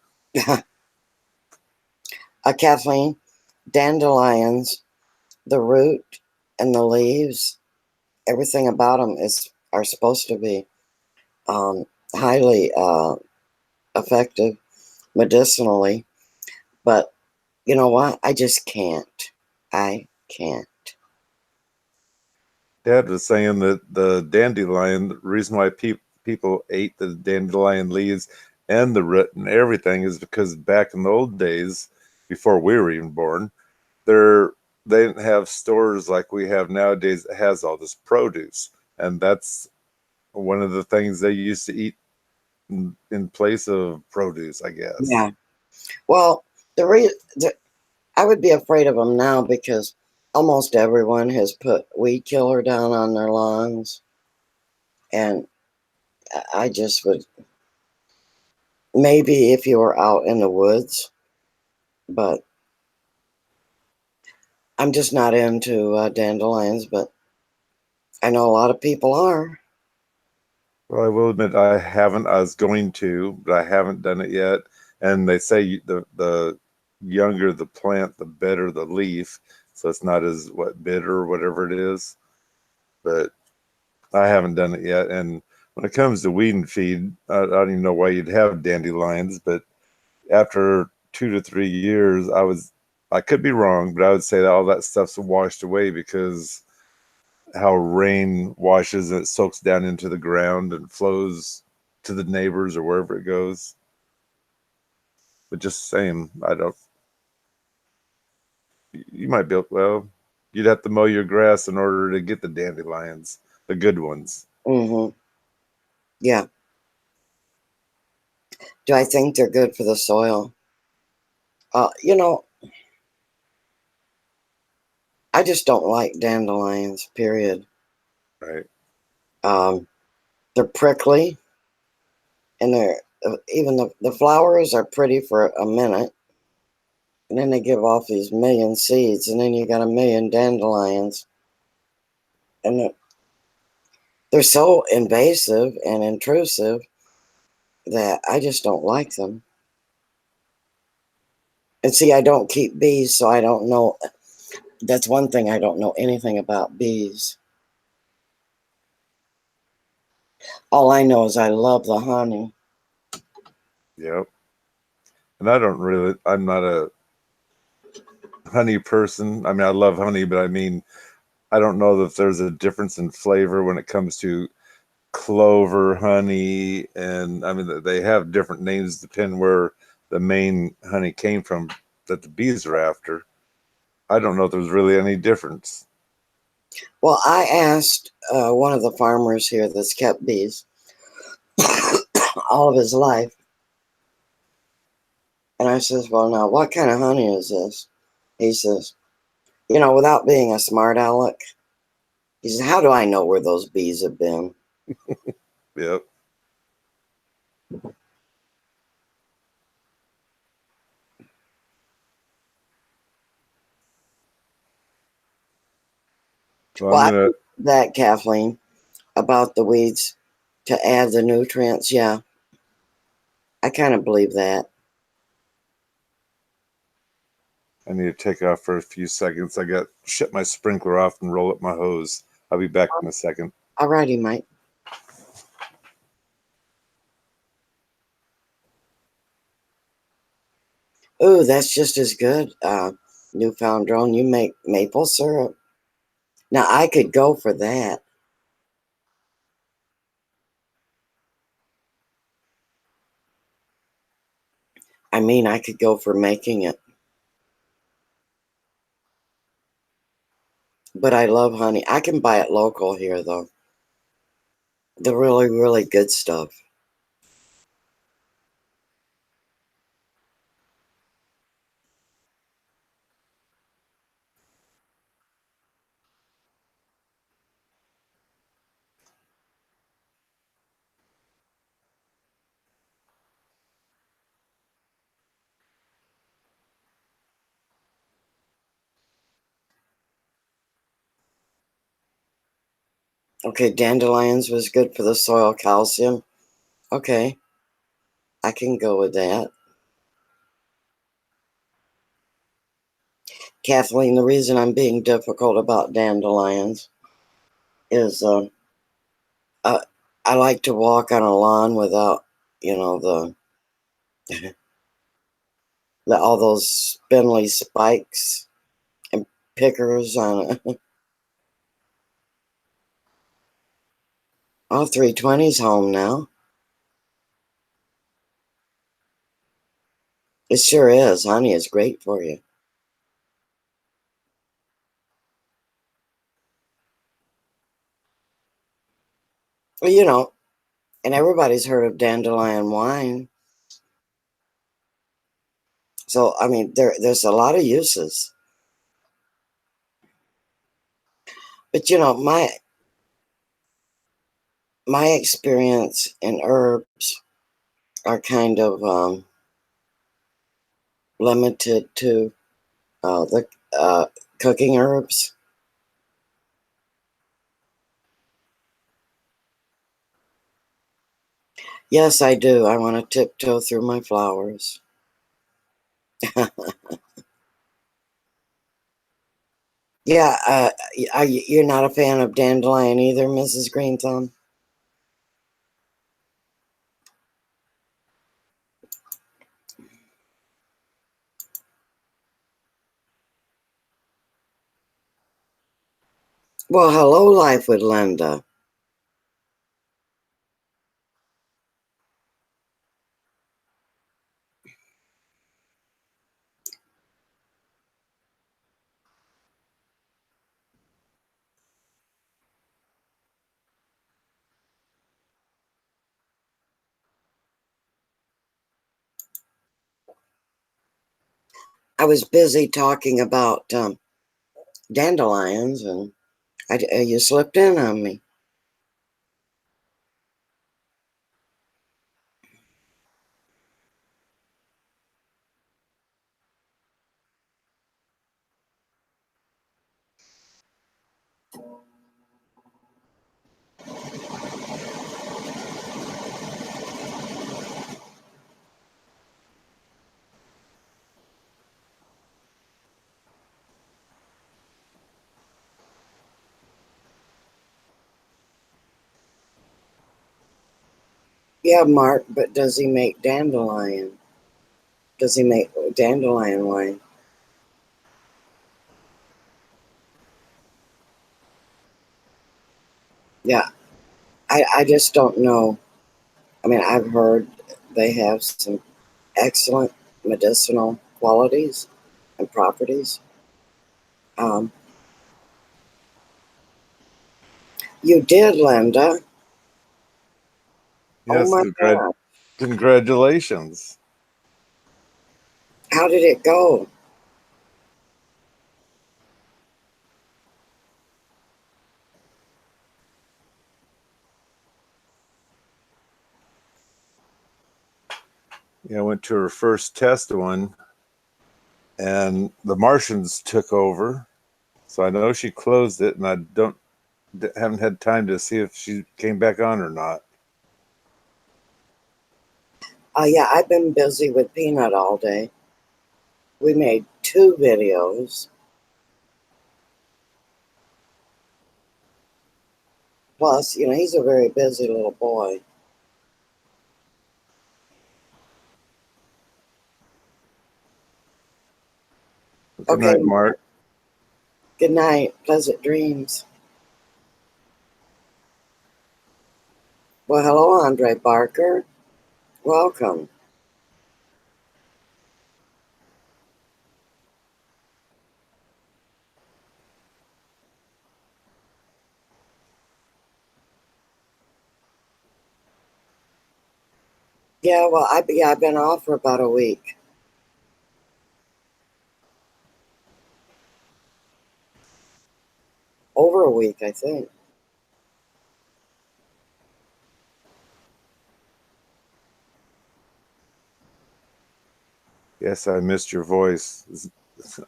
S1: Kathleen, dandelions, the root and the leaves, everything about them are supposed to be um, highly effective medicinally. But you know what? I just can't. I can't.
S2: Dad was saying that the dandelion, the reason why people ate the dandelion leaves and the root and everything is because back in the old days, before we were even born, there they didn't have stores like we have nowadays that has all this produce, and that's one of the things they used to eat in place of produce, I guess.
S1: Yeah. Well, I would be afraid of them now because almost everyone has put weed killer down on their lawns, and I just would maybe if you were out in the woods, but I'm just not into dandelions. But I know a lot of people are.
S2: Well, I will admit I haven't. I was going to, but I haven't done it yet. And they say the younger the plant, the better the leaf. So it's not as bitter or whatever it is. But I haven't done it yet. And when it comes to weed and feed, I don't even know why you'd have dandelions. But after 2 to 3 years, I could be wrong, but I would say that all that stuff's washed away because how rain washes and it soaks down into the ground and flows to the neighbors or wherever it goes. But just saying, I don't. You might be well. You'd have to mow your grass in order to get the dandelions, the good ones.
S1: Mm-hmm. Yeah. Do I think they're good for the soil? You know, I just don't like dandelions. Period.
S2: Right.
S1: Um, they're prickly, and they're even the flowers are pretty for a minute, and then they give off these million seeds, and then you got a million dandelions, and they're so invasive and intrusive that I just don't like them. And see, I don't keep bees, so I don't know. That's one thing I don't know anything about bees. All I know is I love the honey.
S2: Yep. And I don't really. I'm not a honey person. I mean, I love honey, but I mean, I don't know that there's a difference in flavor when it comes to clover honey, and I mean they have different names depending where the main honey came from that the bees are after. I don't know if there's really any difference.
S1: Well, I asked one of the farmers here that's kept bees all of his life, and I says, "Well, now what kind of honey is this?" He says, without being a smart aleck, he says, "How do I know where those bees have been?"
S2: Yep. Well,
S1: Well,
S2: I'm
S1: I
S2: gonna.
S1: think that, Kathleen, about the weeds to add the nutrients. Yeah, I kind of believe that.
S2: I need to take off for a few seconds. I got shut my sprinkler off and roll up my hose. I'll be back in a second.
S1: Alrighty, Mike. Ooh, that's just as good. Newfound drone, you make maple syrup. Now I could go for that. I mean, I could go for making it. But I love honey. I can buy it local here, though. The really, really good stuff. Okay, dandelions was good for the soil calcium. Okay, I can go with that. Kathleen, the reason I'm being difficult about dandelions is uh, I like to walk on a lawn without, the all those spindly spikes and pickers on it. All 320's home now. It sure is. Honey is great for you. Well, and everybody's heard of dandelion wine. So, I mean, there's a lot of uses. But, my experience in herbs are kind of limited to the cooking herbs. Yes, I do. I want to tiptoe through my flowers. Yeah, you're not a fan of dandelion either, Mrs. Green Thumb? Well, hello, Life with Linda. I was busy talking about dandelions, and you slipped in on me. Yeah, Mark, but does he make dandelion? Does he make dandelion wine? Yeah, I just don't know. I mean, I've heard they have some excellent medicinal qualities and properties. Um, you did, Linda. Oh
S2: Yes,
S1: my God.
S2: congratulations.
S1: How did it go?
S2: Yeah, I went to her first test one, and the Martians took over. So I know she closed it, and I haven't had time to see if she came back on or not.
S1: Yeah, I've been busy with Peanut all day. We made 2 videos. Plus, he's a very busy little boy.
S2: Good
S1: Okay,
S2: night, Mark.
S1: good night. Pleasant dreams. Well, hello, Andre Barker. Welcome. Yeah, well, I've been off for about a week. Over a week, I think.
S2: Yes, I missed your voice.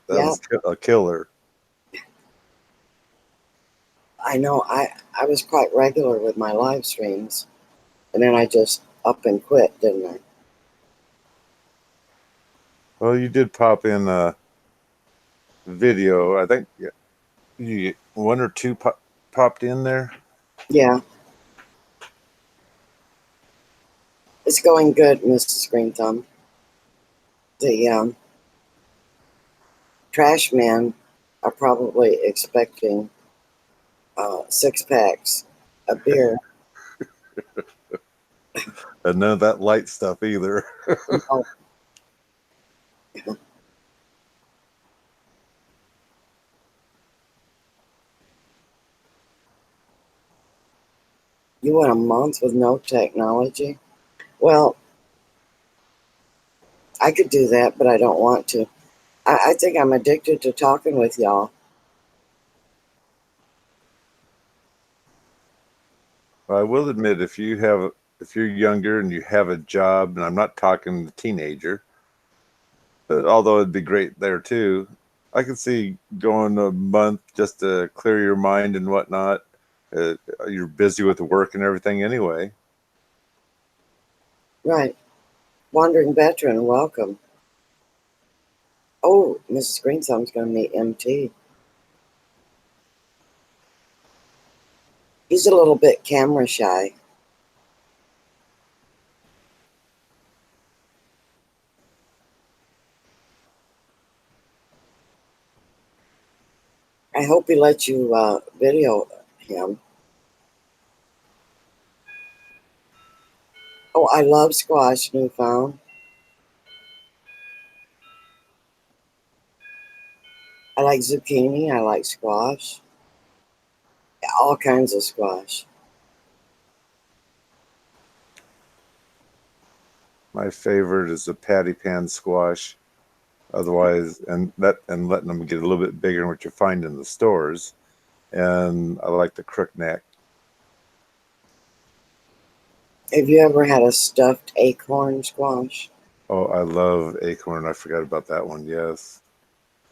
S2: That
S1: Yeah,
S2: was a killer.
S1: I know. I was quite regular with my live streams, and then I just up and quit, didn't I?
S2: Well, you did pop in a video. I think one or two popped in there.
S1: Yeah, it's going good, Mrs. Green Thumb. The trash men are probably expecting 6 packs of beer.
S2: And none of that light stuff either.
S1: No. You want a month with no technology? Well, I could do that, but I don't want to. I think I'm addicted to talking with y'all.
S2: I will admit, if you're younger and you have a job, and I'm not talking the teenager, but although it'd be great there too, I can see going a month just to clear your mind and whatnot. You're busy with work and everything anyway.
S1: Right. Wandering veteran, welcome. Oh, Mrs. Greenthumb's going to meet MT. He's a little bit camera shy. I hope he lets you video him. Oh, I love squash, Newfound. I like zucchini. I like squash. All kinds of squash.
S2: My favorite is the patty pan squash. Otherwise, and letting them get a little bit bigger than what you find in the stores. And I like the crookneck.
S1: Have you ever had a stuffed acorn squash?
S2: Oh, I love acorn. I forgot about that one. Yes,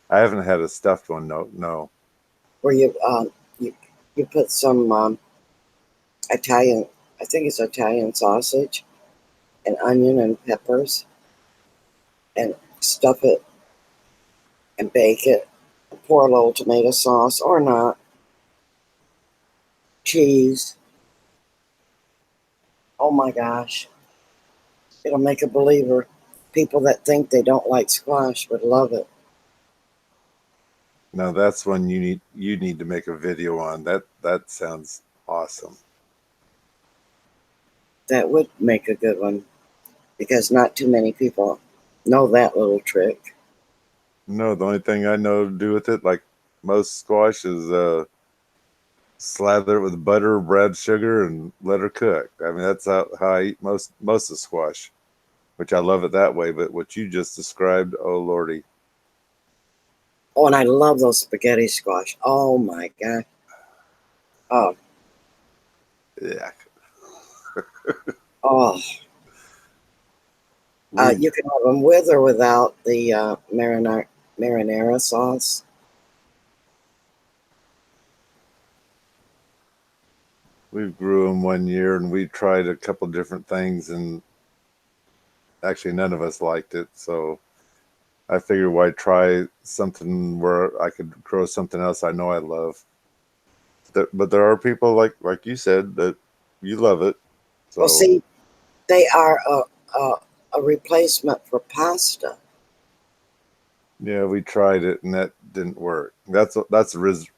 S2: I haven't had a stuffed one. No, no.
S1: Where you you put some Italian, I think it's Italian sausage and onion and peppers, and stuff it and bake it. Pour a little tomato sauce or not, cheese. Oh my gosh, it'll make a believer. People that think they don't like squash would love it.
S2: Now that's one you need to make a video on. That sounds awesome.
S1: That would make a good one because not too many people know that little trick.
S2: No, the only thing I know to do with it, like most squash, is slather it with butter, bread, sugar, and let her cook. I mean, that's how I eat most of squash, which I love it that way. But what you just described, oh lordy,
S1: Oh, and I love those spaghetti squash. Oh my god. Oh,
S2: yeah.
S1: oh.
S2: We
S1: You can have them with or without the marinara sauce.
S2: We grew them one year, and we tried a couple different things, and actually none of us liked it. So I figured why try something where I could grow something else I know I love. But there are people like you said that you love it.
S1: Well,
S2: So
S1: see, they are a, a replacement for pasta.
S2: yeah, we tried it and that didn't work.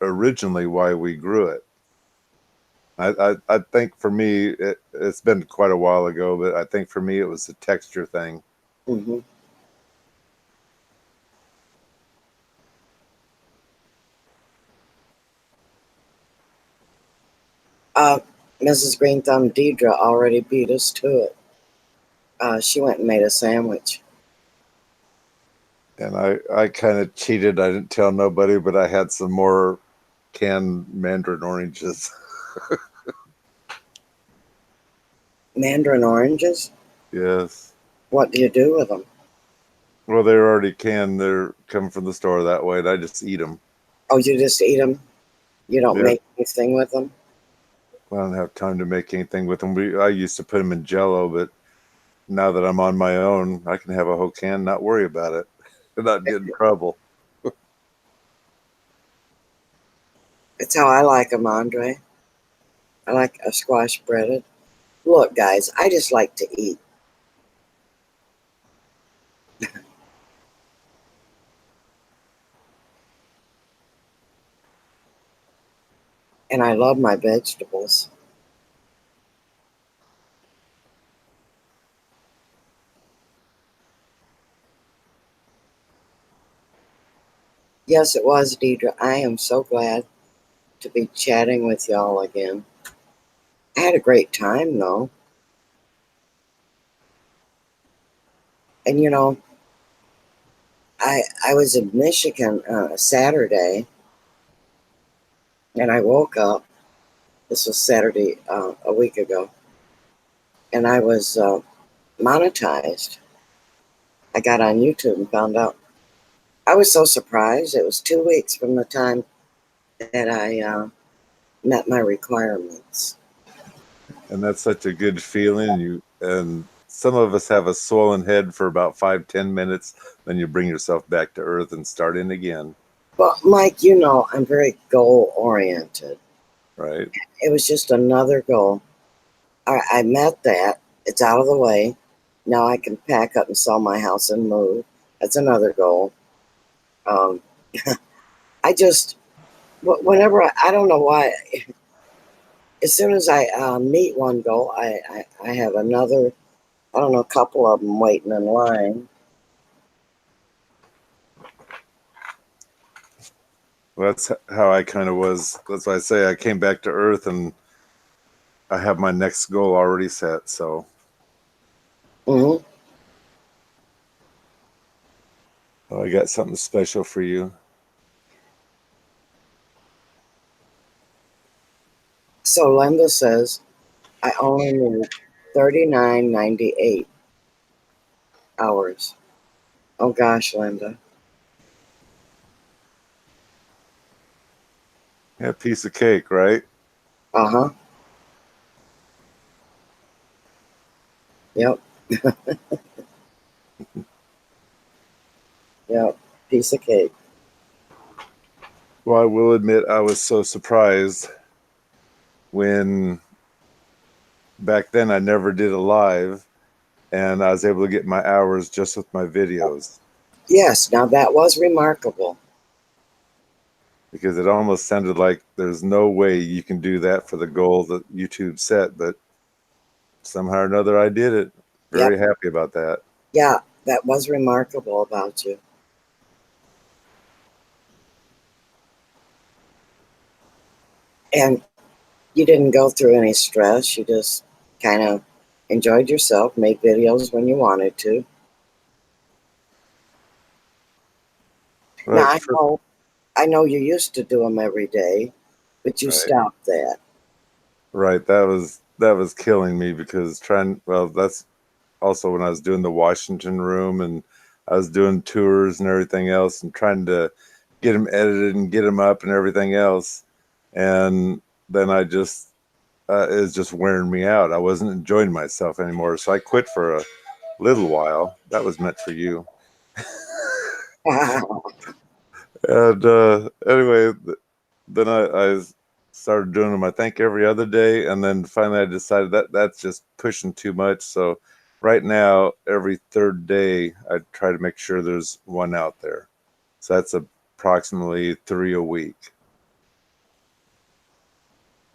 S2: Originally why we grew it. I think for me it's been quite a while ago, but I think for me it was a texture thing.
S1: Hmm. Uh, Mrs. Green Thumb Deidre already beat us to it. She went and made a sandwich.
S2: And I kind of cheated. I didn't tell nobody, but I had some more canned mandarin oranges.
S1: Mandarin oranges?
S2: Yes.
S1: What do you do with them?
S2: Well, they're already canned. They're coming from the store that way, and I just eat them.
S1: Oh, you just eat them? You don't
S2: Yeah,
S1: make anything with them?
S2: I don't have time to make anything with them. I used to put them in Jello, but now that I'm on my own, I can have a whole can, not worry about it, and not get in trouble.
S1: It's how I like them, Andre. I like a squash breaded. Look, guys, I just like to eat. And I love my vegetables. Yes, it was, Deidre. I am so glad to be chatting with y'all again. I had a great time, though. And I was in Michigan Saturday, and I woke up. This was Saturday a week ago, and I was monetized. I got on YouTube and found out. I was so surprised. It was 2 weeks from the time that I met my requirements.
S2: And that's such a good feeling. And some of us have a swollen head for about 5-10 minutes, then you bring yourself back to earth and start in again.
S1: But Mike, I'm very goal oriented.
S2: Right.
S1: It was just another goal. I met that. It's out of the way. Now I can pack up and sell my house and move. That's another goal. Um, I just, whenever I don't know why, as soon as I meet one goal, I have another, I don't know, a couple of them waiting in line.
S2: Well, that's how I kind of was. That's why I say I came back to earth and I have my next goal already set. So
S1: Hmm.
S2: I got something special for you.
S1: So Linda says, I only need 39.98 hours. Oh gosh, Linda.
S2: Yeah, piece of cake, right?
S1: Uh huh. Yep. Yep. Piece of cake.
S2: Well, I will admit I was so surprised when back then I never did a live and I was able to get my hours just with my videos
S1: Yes, now that was remarkable.
S2: because it almost sounded like there's no way you can do that for the goal that YouTube set, but somehow or another I did it.
S1: Yep.
S2: Very happy about that.
S1: Yeah, that was remarkable about you. And you didn't go through any stress. You just kind of enjoyed yourself, made videos when you wanted to. Now
S2: But for,
S1: I know you used to do them every day, but you
S2: right,
S1: stopped that.
S2: right, that was killing me because that's also when I was doing the Washington room and I was doing tours and everything else and trying to get them edited and get them up and everything else. And then is just wearing me out. I wasn't enjoying myself anymore, so I quit for a little while. That was meant for you. And anyway, then I started doing them, I think, every other day. And then finally I decided that that's just pushing too much. So right now, every third day, I try to make sure there's one out there. So that's approximately 3 a week.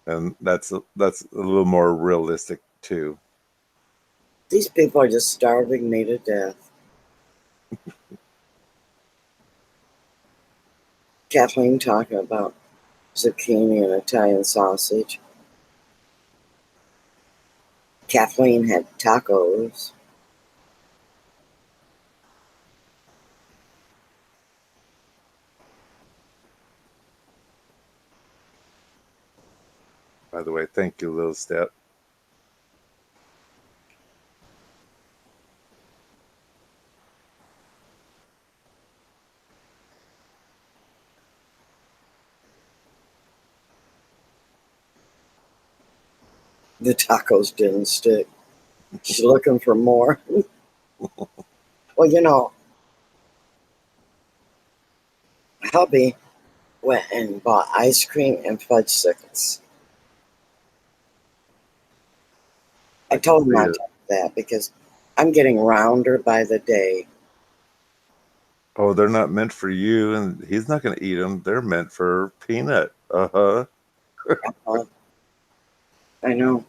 S2: And that's a little more realistic too.
S1: These people are just starving me to death. Kathleen talking about zucchini and Italian sausage. Kathleen had tacos.
S2: By the way, thank you, Little Step.
S1: The tacos didn't stick. She's looking for more. Well, you know, hubby went and bought ice cream and fudgesicles. I told him I'd that because I'm getting rounder by the day.
S2: Oh, they're not meant for you, and he's not going to eat them. They're meant for Peanut. Uh-huh.
S1: I know.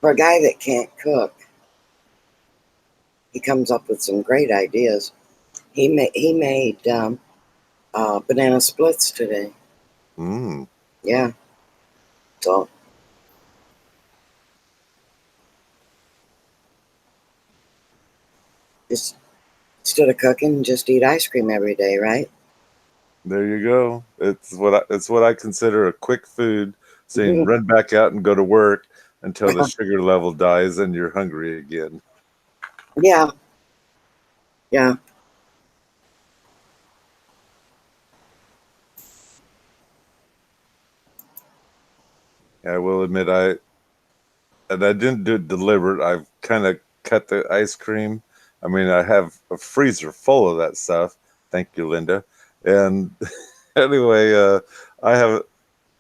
S1: For a guy that can't cook, he comes up with some great ideas. He made banana splits today.
S2: Mm.
S1: Yeah. So just instead of cooking, just eat ice cream every day, right?
S2: There you go. It's what I consider a quick food. So you can run back out and go to work until the sugar level dies and you're hungry again.
S1: Yeah. Yeah.
S2: I will admit I didn't do it deliberate. I've kind of cut the ice cream. I mean, I have a freezer full of that stuff. Thank you, Linda. And anyway, I have,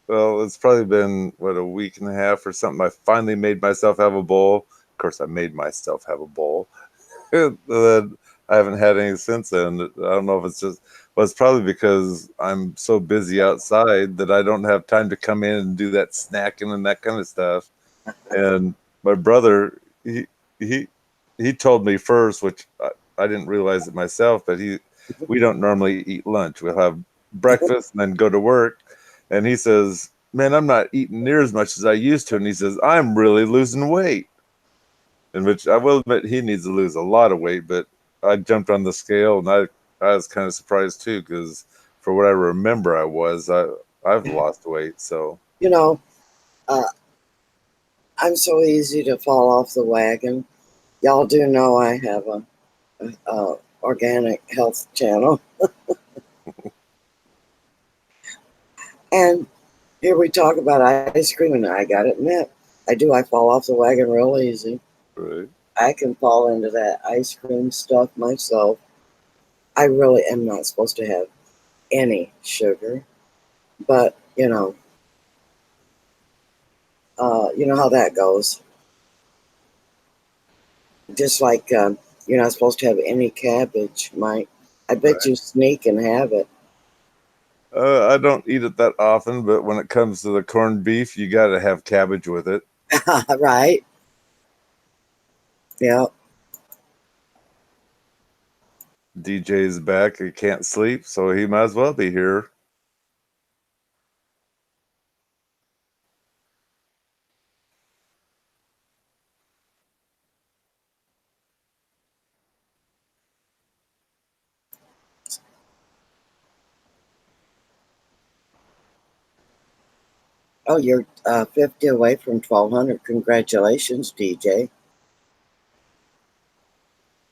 S2: well, it's probably been, what, a week and a half or something. I finally made myself have a bowl. Of course, I made myself have a bowl. And then I haven't had any since then. I don't know if it's just, well, it's probably because I'm so busy outside that I don't have time to come in and do that snacking and that kind of stuff. And my brother, he he told me first, which I didn't realize it myself, but we don't normally eat lunch. We'll have breakfast and then go to work. And he says, "Man, I'm not eating near as much as I used to." And he says, "I'm really losing weight." In which I will admit he needs to lose a lot of weight, but I jumped on the scale and I was kind of surprised too, because for what I remember I've lost weight. So
S1: You know, uh, I'm so easy to fall off the wagon. Y'all do know I have a organic health channel, and here we talk about ice cream, and I gotta admit, I do. I fall off the wagon real easy.
S2: right.
S1: I can fall into that ice cream stuff myself. I really am not supposed to have any sugar, but you know how that goes. Just like you're not supposed to have any cabbage, Mike. I bet
S2: Right.
S1: you sneak and have it.
S2: I don't eat it that often, but when it comes to the corned beef, you got to have cabbage with it.
S1: Right? Yeah.
S2: DJ's back. He can't sleep, so he might as well be here.
S1: Oh, you're 50 away from 1200. Congratulations, DJ.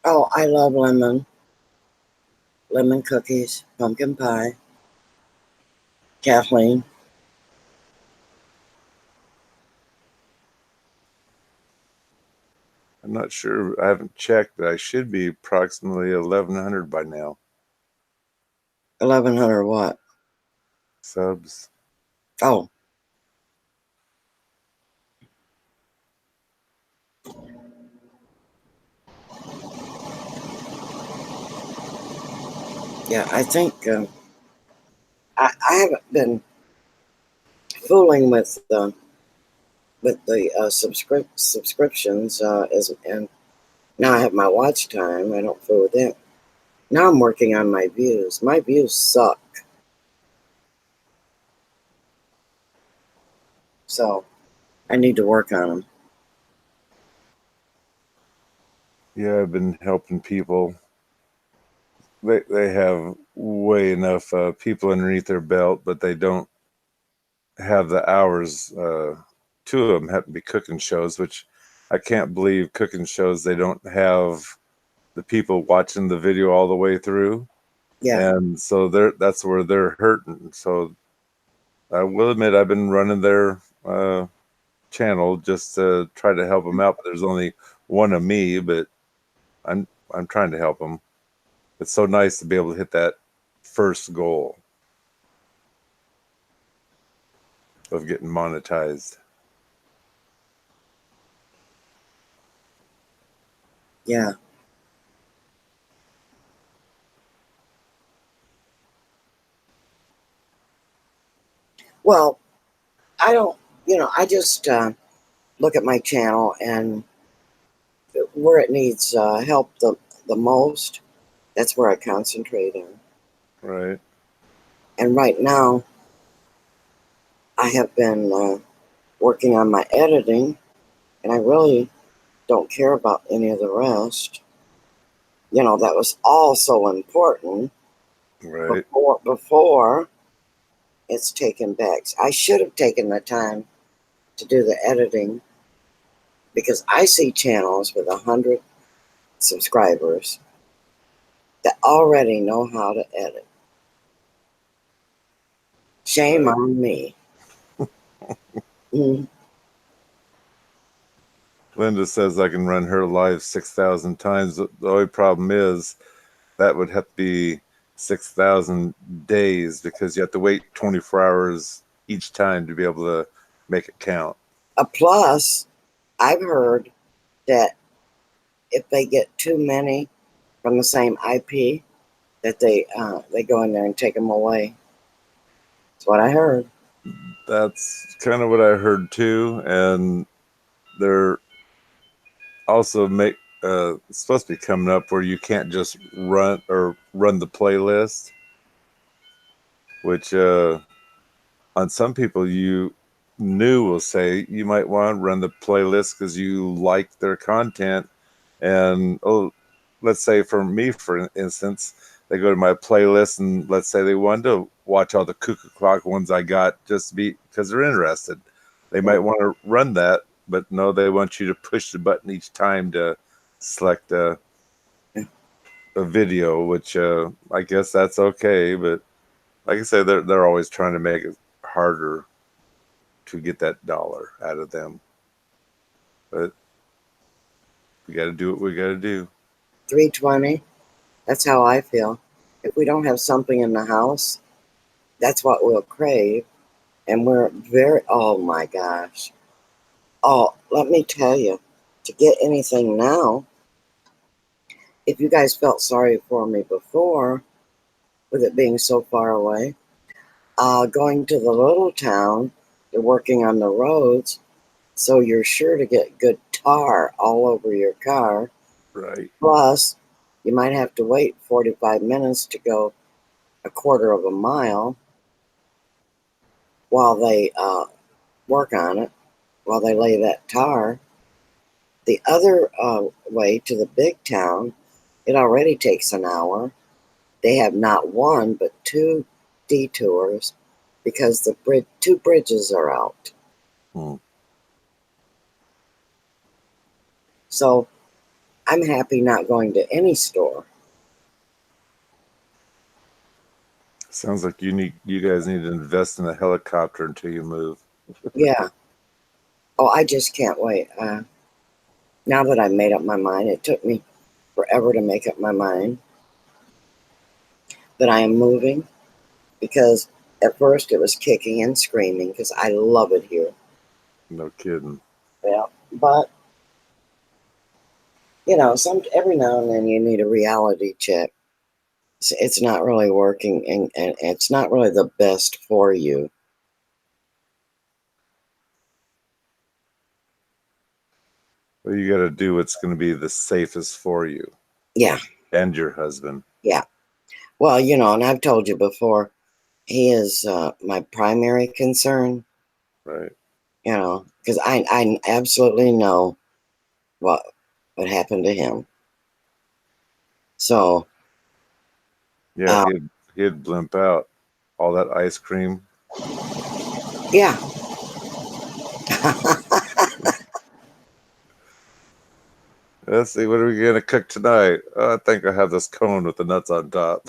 S1: Oh, I love lemon cookies, pumpkin pie. Kathleen.
S2: I'm not sure. I haven't checked, but I should be approximately 1,100 by now.
S1: 1,100 what?
S2: Subs.
S1: Oh. Yeah, I think I haven't been fooling with the subscriptions and now I have my watch time. I don't fool with that. Now I'm working on my views. My views suck. So I need to work on them.
S2: Yeah, I've been helping people. They have way enough people underneath their belt, but they don't have the hours. Two of them happen to be cooking shows, which I can't believe cooking shows. They don't have the people watching the video all the way through.
S1: Yeah.
S2: And so that's where they're hurting. So I will admit I've been running their channel just to try to help them out. But there's only one of me, but I'm trying to help them. It's so nice to be able to hit that first goal of getting monetized.
S1: Yeah. Well, I don't, I just look at my channel and where it needs help the most, that's where I concentrate on.
S2: Right.
S1: And right now, I have been working on my editing, and I really don't care about any of the rest. That was all so important
S2: Right.
S1: before it's taken back. I should have taken the time to do the editing because I see channels with 100 subscribers that already know how to edit. Shame
S2: Right.
S1: on me. Mhm.
S2: Linda says I can run her live 6,000 times. The only problem is that would have to be 6,000 days because you have to wait 24 hours each time to be able to make it count.
S1: A plus, I've heard that if they get too many from the same IP, that they go in there and take them away. That's what I heard.
S2: That's kind of what I heard too. And they're also supposed to be coming up where you can't just run the playlist, which on some people you new will say you might want to run the playlist because you like their content. And let's say for me, for instance, they go to my playlist and let's say they wanted to watch all the cuckoo clock ones I got just because they're interested. They might want to run that, but no, they want you to push the button each time to select a video, which I guess that's okay. But like I said, they're always trying to make it harder to get that dollar out of them. But we got to do what we got to do.
S1: 320. That's how I feel. If we don't have something in the house, that's what we'll crave. And we're oh my gosh. Oh, let me tell you, to get anything now, if you guys felt sorry for me before, with it being so far away, going to the little town, you're working on the roads, so you're sure to get good tar all over your car.
S2: Right.
S1: Plus, you might have to wait 45 minutes to go a quarter of a mile while they work on it, while they lay that tar. The other way to the big town, it already takes an hour. They have not one, but two detours because the two bridges are out.
S2: Hmm.
S1: So I'm happy not going to any store.
S2: Sounds like you guys need to invest in a helicopter until you move.
S1: Yeah. Oh, I just can't wait. Now that I've made up my mind, it took me forever to make up my mind that I am moving because at first it was kicking and screaming because I love it here.
S2: No kidding.
S1: Yeah. But, some every now and then you need a reality check. It's not really working and it's not really the best for you.
S2: Well, you got to do what's going to be the safest for you
S1: Yeah.
S2: and your husband.
S1: Yeah. Well, and I've told you before, he is my primary concern,
S2: Right.
S1: because I absolutely know what happened to him. So,
S2: Yeah,
S1: uh,
S2: he'd blimp out. All that ice cream.
S1: yeah.
S2: Let's see, what are we gonna cook tonight? I think I have this cone with the nuts on top.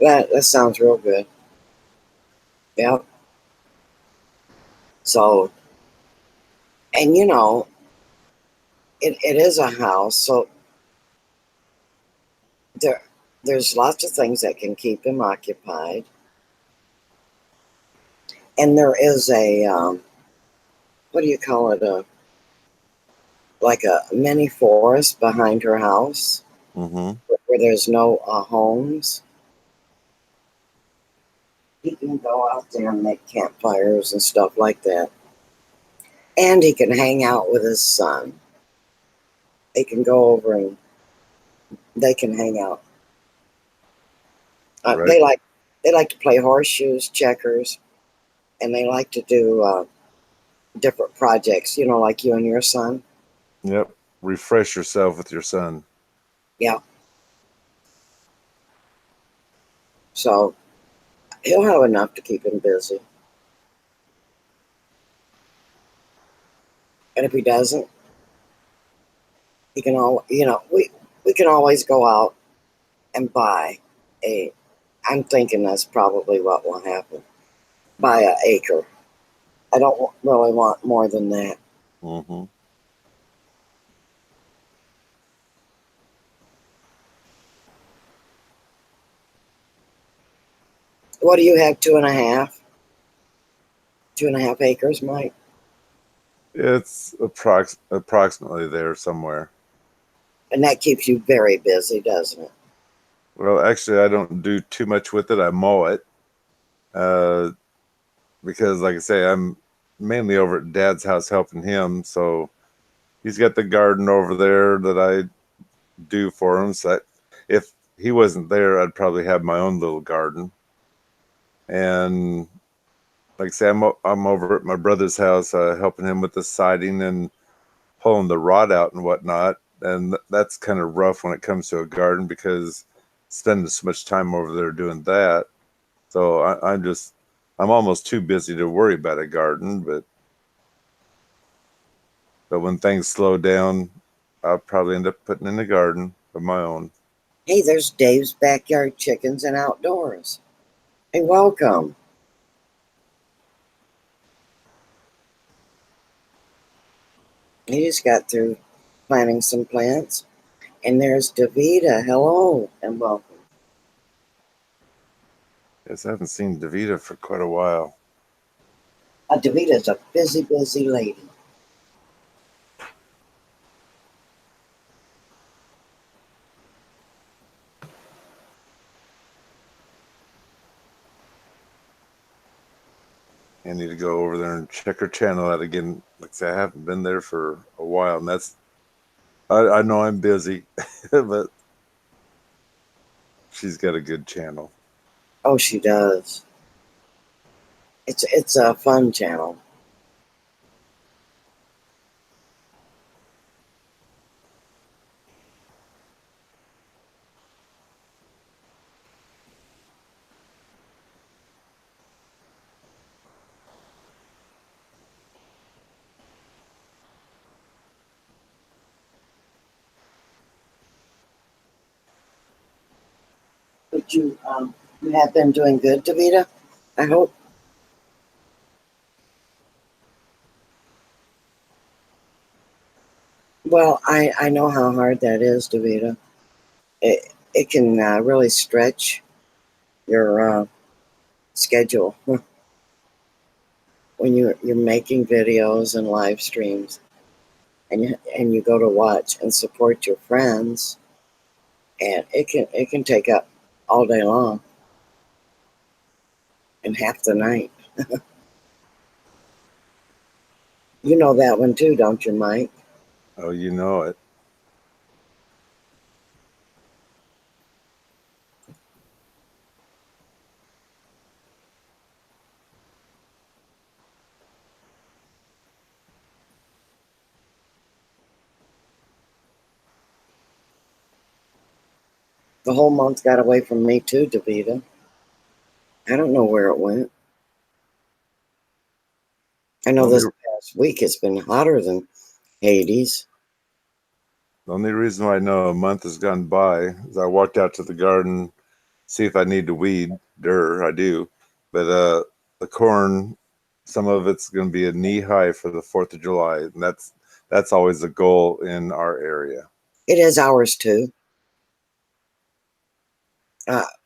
S1: Yeah, that sounds real good. Yeah. So, and it is a house, so there there's lots of things that can keep him occupied. And there is a what do you call it? Like a mini forest behind her house
S2: Mm-hmm.
S1: where there's no homes. He can go out there and make campfires and stuff like that. And he can hang out with his son. They can go over and they can hang out. Uh,
S2: Right.
S1: they like they like to play horseshoes, checkers, and they like to do different projects. Like you and your son.
S2: Yep. Refresh yourself with your son.
S1: Yeah. So he'll have enough to keep him busy. And if he doesn't, he can all we can always go out and buy a. I'm thinking that's probably what will happen. Buy an acre. I don't really want more than that.
S2: Mm-hmm.
S1: What do you have? 2.5? 2.5 acres, Mike?
S2: It's approximately there somewhere.
S1: And that keeps you very busy, doesn't it?
S2: Well, actually, I don't do too much with it. I mow it uh, because, like I say, I'm mainly over at Dad's house helping him. So he's got the garden over there that I do for him. So if he wasn't there, I'd probably have my own little garden. And like I say, I'm over at my brother's house helping him with the siding and pulling the rod out and whatnot. And that's kind of rough when it comes to a garden because spending so much time over there doing that. So I'm almost too busy to worry about a garden. But when things slow down, I'll probably end up putting in a garden of my own.
S1: Hey, there's Dave's Backyard Chickens and Outdoors. Hey, welcome. He just got through planting some plants. And there's Davita. Hello and welcome.
S2: Yes, I haven't seen Davita for quite a while.
S1: Davita's a busy, busy lady.
S2: I need to go over there and check her channel out again. Like I say, I haven't been there for a while, and I know I'm busy, but she's got a good channel.
S1: Oh, she does. It's a fun channel. But you You have been doing good, Davita, I hope. Well, I know how hard that is, Davita. It can really stretch your schedule when you're making videos and live streams, and you go to watch and support your friends, and it can take up all day long and half the night. You know that one too, don't you, Mike?
S2: Oh, you know it.
S1: The whole month got away from me too, Davita. I don't know where it went. I
S2: The
S1: know
S2: only,
S1: this past week it's been hotter than Hades.
S2: the only reason why I know a month has gone by is I walked out to the garden, see if I need to weed. I do. But the corn, some of it's going to be a knee high for the 4th of July. And that's always a goal in our area.
S1: It is ours too.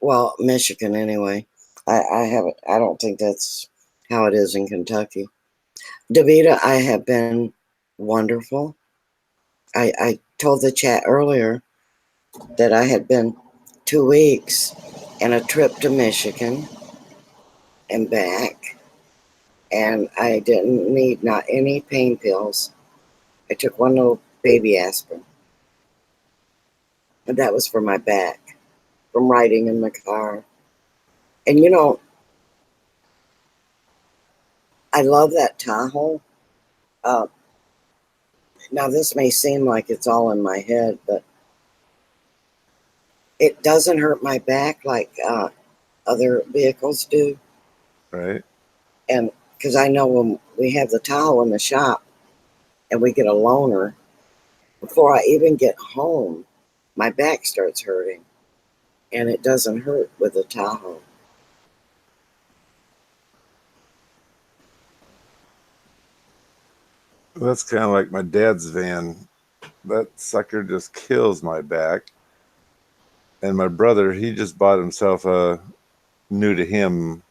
S1: Well, Michigan anyway. I haven't. I don't think that's how it is in Kentucky. Davita, I have been wonderful. I told the chat earlier that I had been 2 weeks and a trip to Michigan and back, and I didn't need not any pain pills. I took one little baby aspirin, and that was for my back from riding in the car. And I love that Tahoe. Uh, Now, this may seem like it's all in my head, but it doesn't hurt my back like other vehicles do.
S2: Right?
S1: And because I know when we have the Tahoe in the shop and we get a loaner, before I even get home, my back starts hurting. And it doesn't hurt with the Tahoe.
S2: That's kind of like my dad's van. That sucker just kills my back. And my brother, he just bought himself a new to him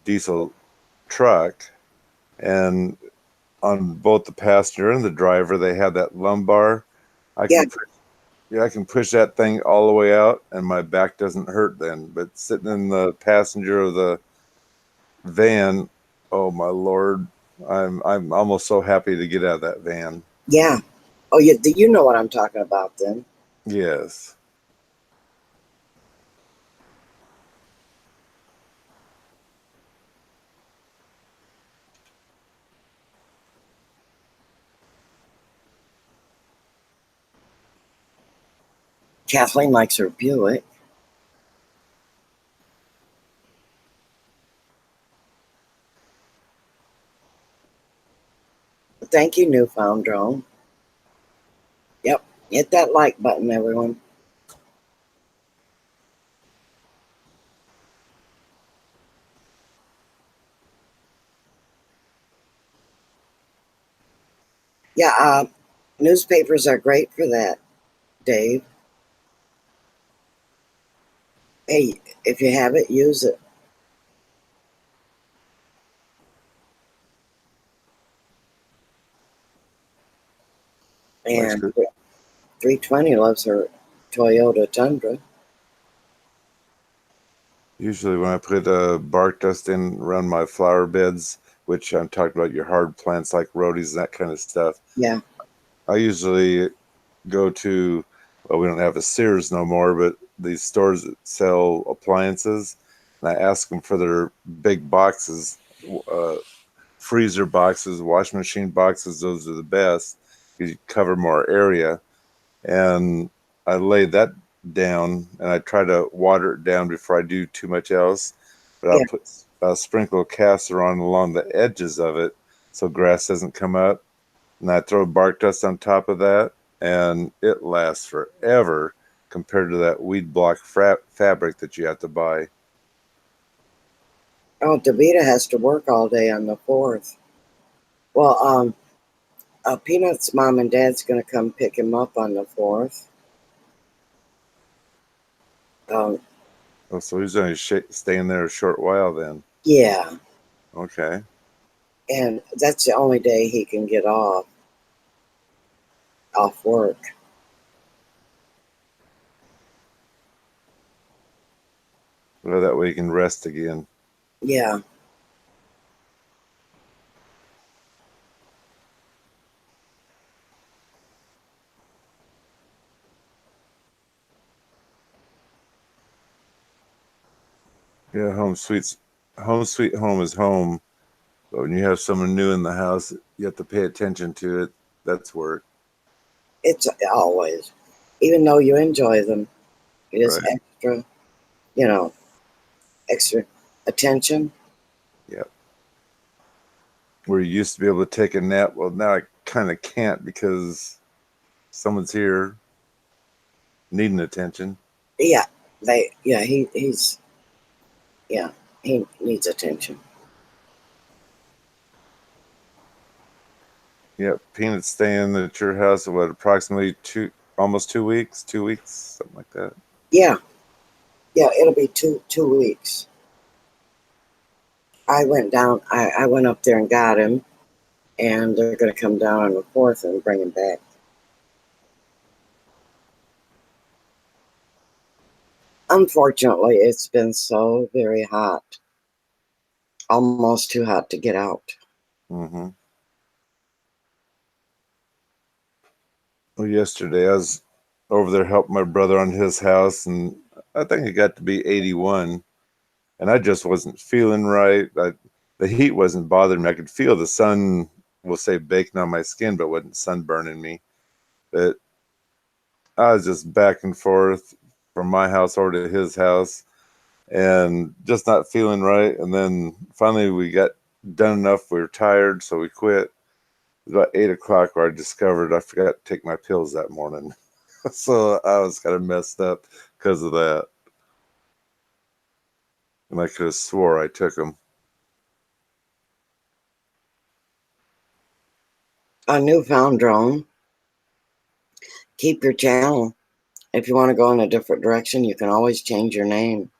S2: diesel truck. And on both the passenger and the driver, they had that lumbar. I
S1: Yeah,
S2: can I can push that thing all the way out, and my back doesn't hurt then. But sitting in the passenger of the van, oh my lord, I'm almost so happy to get out of that van.
S1: yeah. Oh, you know what I'm talking about then.
S2: Yes.
S1: Kathleen likes her Buick. Thank you, Newfound Drone. Yep. Hit that like button, everyone. Yeah, newspapers are great for that, Dave. Hey, if you have it, use it.
S2: Like
S1: And 320 loves her Toyota Tundra.
S2: usually when I put bark dust in around my flower beds, which I'm talking about your hard plants like rhodies and that kind of stuff,
S1: Yeah,
S2: I usually go to, well, we don't have a Sears no more, but these stores that sell appliances, and I ask them for their big boxes, uh, freezer boxes, washing machine boxes. Those are the best because you cover more area. And I lay that down, and I try to water it down before I do too much else. But
S1: yeah,
S2: I'll sprinkle castor on along the edges of it so grass doesn't come up, and I throw bark dust on top of that, and it lasts forever. compared to that weed block fabric that you have to buy.
S1: Oh, Davita has to work all day on the 4th. Well, Peanut's mom and dad's going to come pick him up on the 4th. Um,
S2: Oh, so he's only staying there a short while then.
S1: yeah,
S2: Okay.
S1: and that's the only day he can get off work.
S2: Well, that way you can rest again.
S1: Yeah.
S2: Yeah, home sweet home is home. But when you have someone new in the house, you have to pay attention to it. That's work.
S1: It's always, even though you enjoy them, it is
S2: Right.
S1: extra, extra attention.
S2: Yep. Where you used to be able to take a nap, well, now I kind of can't because someone's here needing attention.
S1: Yeah, he's he needs attention.
S2: Yep. Peanut's staying at your house, what, approximately almost 2 weeks, 2 weeks, something like that.
S1: Yeah, it'll be two weeks. I went down. I went up there and got him, and they're going to come down on the 4th and bring him back. Unfortunately, it's been so very hot, almost too hot to get out.
S2: Mm-hmm. Well, yesterday I was over there helping my brother on his house, and I think it got to be 81, and I just wasn't feeling right. The heat wasn't bothering me. I could feel the sun, we'll say, baking on my skin, but wasn't sunburning me. But I was just back and forth from my house over to his house and just not feeling right. And then finally we got done enough. We were tired, so we quit. It was about 8 o'clock where I discovered I forgot to take my pills that morning. So I was kind of messed up because of that. And I could have swore I took them.
S1: A newfound drone. Keep your channel. If you want to go in a different direction, you can always change your name.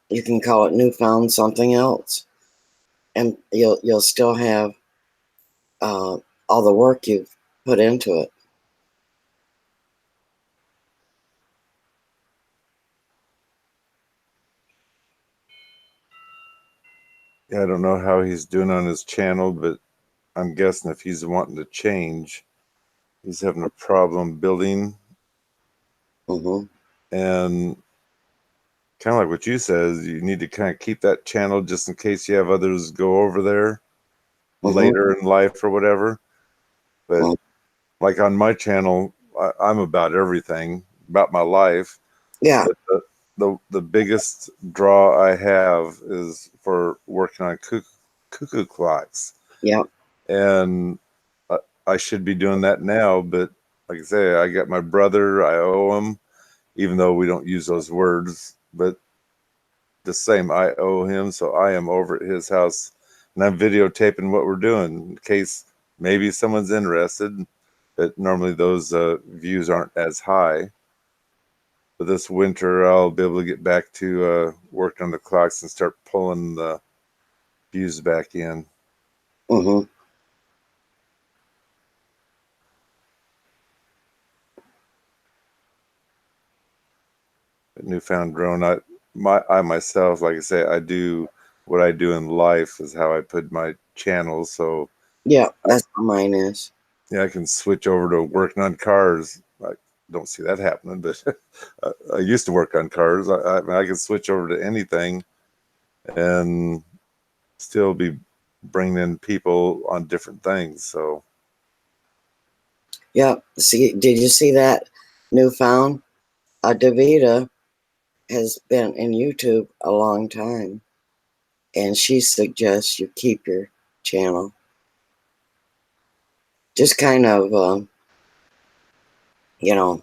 S1: You can call it Newfound something else, and you'll still have all the work you've put into it.
S2: Yeah, I don't know how he's doing on his channel, but I'm guessing if he's wanting to change, he's having a problem building.
S1: Mm-hmm.
S2: And kind of like what you says, you need to kind of keep that channel just in case you have others go over there
S1: Mm-hmm.
S2: later in life or whatever. But
S1: Mm-hmm.
S2: like on my channel, I'm about everything about my life.
S1: Yeah.
S2: But the biggest draw I have is for working on cuckoo clocks.
S1: Yeah.
S2: And I should be doing that now, but like I say, I got my brother, I owe him, even though we don't use those words, but the same, I owe him, so I am over at his house and I'm videotaping what we're doing in case maybe someone's interested. But normally those views aren't as high. But this winter, I'll be able to get back to work on the clocks and start pulling the views back in.
S1: Mm-hmm.
S2: A newfound drone. I myself, like I say, I do what I do in life is how I put my channel. So
S1: Yeah. That's how mine is.
S2: yeah, I can switch over to working on cars. I don't see that happening, but I used to work on cars. I can switch over to anything and still be bringing in people on different things. So
S1: Yeah. See, did you see that Newfound? Davita has been in YouTube a long time, and she suggests you keep your channel. Just kind of you know,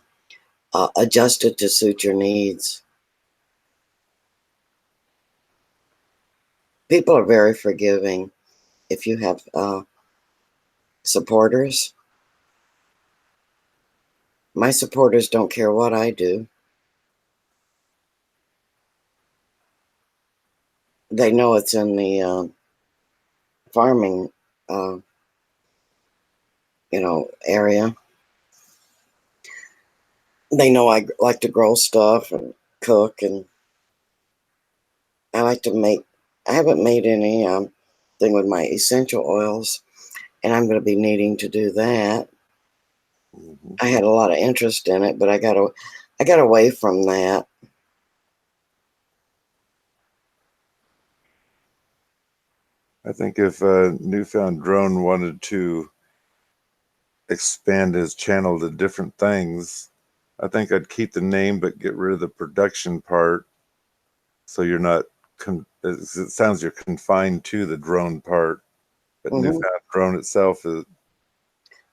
S1: adjusted to suit your needs. People are very forgiving if you have supporters. My supporters don't care what I do. They know it's in the farming, uh, area. They know I like to grow stuff and cook, and I like to make. I haven't made any thing with my essential oils, and I'm going to be needing to do that.
S2: Mhm.
S1: I had a lot of interest in it, but I got away from that.
S2: I think if Newfound Drone wanted to expand his channel to different things, I think I'd keep the name but get rid of the production part, so you're not. It sounds you're confined to the drone part, but
S1: Hmm.
S2: Newfound Drone itself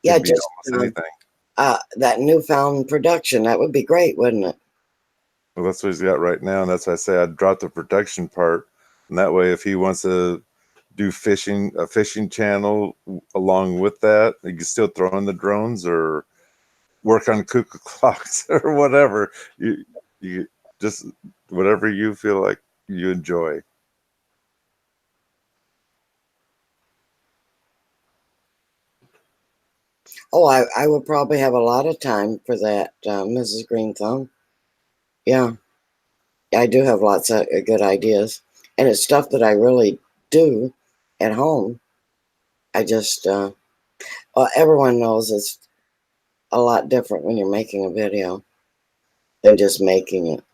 S1: Yeah,
S2: could be
S1: just
S2: almost anything.
S1: that newfound production. That would be great, wouldn't it?
S2: Well, that's what he's got right now, and that's why I say I'd drop the production part, and that way, if he wants to do a fishing channel along with that, he can still throw in the drones or work on cuckoo clocks or whatever. You just whatever you feel like you enjoy.
S1: Oh, I would probably have a lot of time for that, Mrs. Green Thumb. Yeah, I do have lots of good ideas, and it's stuff that I really do at home. I just, everyone knows it's a lot different when you're making a video than just making it.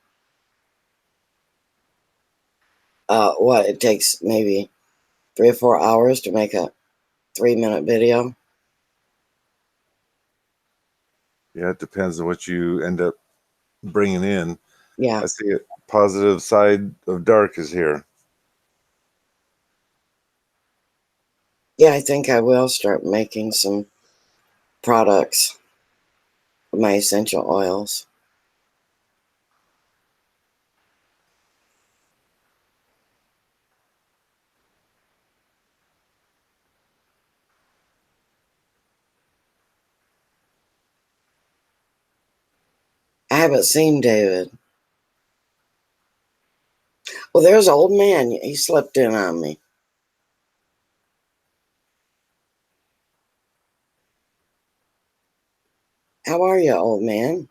S1: What, it takes maybe 3 or 4 hours to make a 3-minute video.
S2: Yeah, it depends on what you end up bringing in.
S1: Yeah,
S2: I see it. Positive side of dark is here.
S1: yeah, I think I will start making some products with my essential oils. I haven't seen David. Well, there's an old man. He slipped in on me. How are you, old man?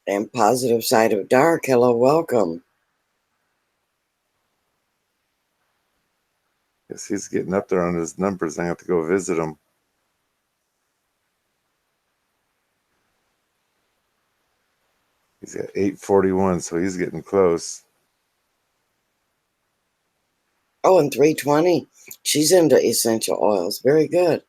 S1: And positive side of dark. Hello, welcome.
S2: Yes, he's getting up there on his numbers. I have to go visit him. He's at 841, so he's getting close.
S1: Oh, and 320. She's into essential oils. Very good.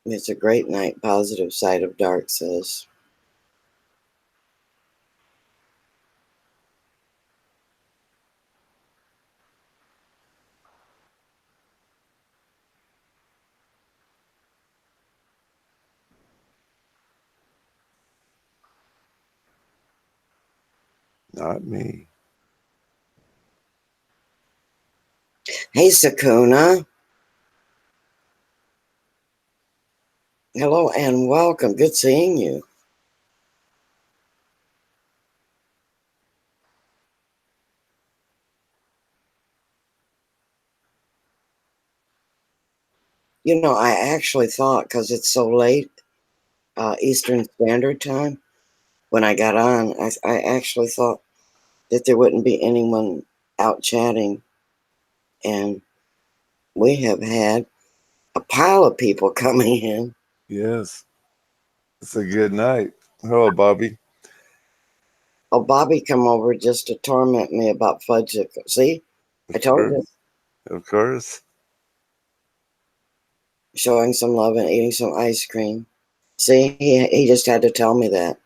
S1: It's a great night, positive side of dark says.
S2: Not me.
S1: Hey, Sakuna. Hello and welcome. Good seeing you. I actually thought, because it's so late, Eastern Standard Time, when I got on, I actually thought that there wouldn't be anyone out chatting. And we have had a pile of people coming in.
S2: Yes, it's a good night. Hello, Bobby.
S1: Oh, Bobby come over just to torment me about fudgesicle. See, I
S2: Of
S1: told
S2: course,
S1: you,
S2: of course.
S1: showing some love and eating some ice cream. See, he just had to tell me that.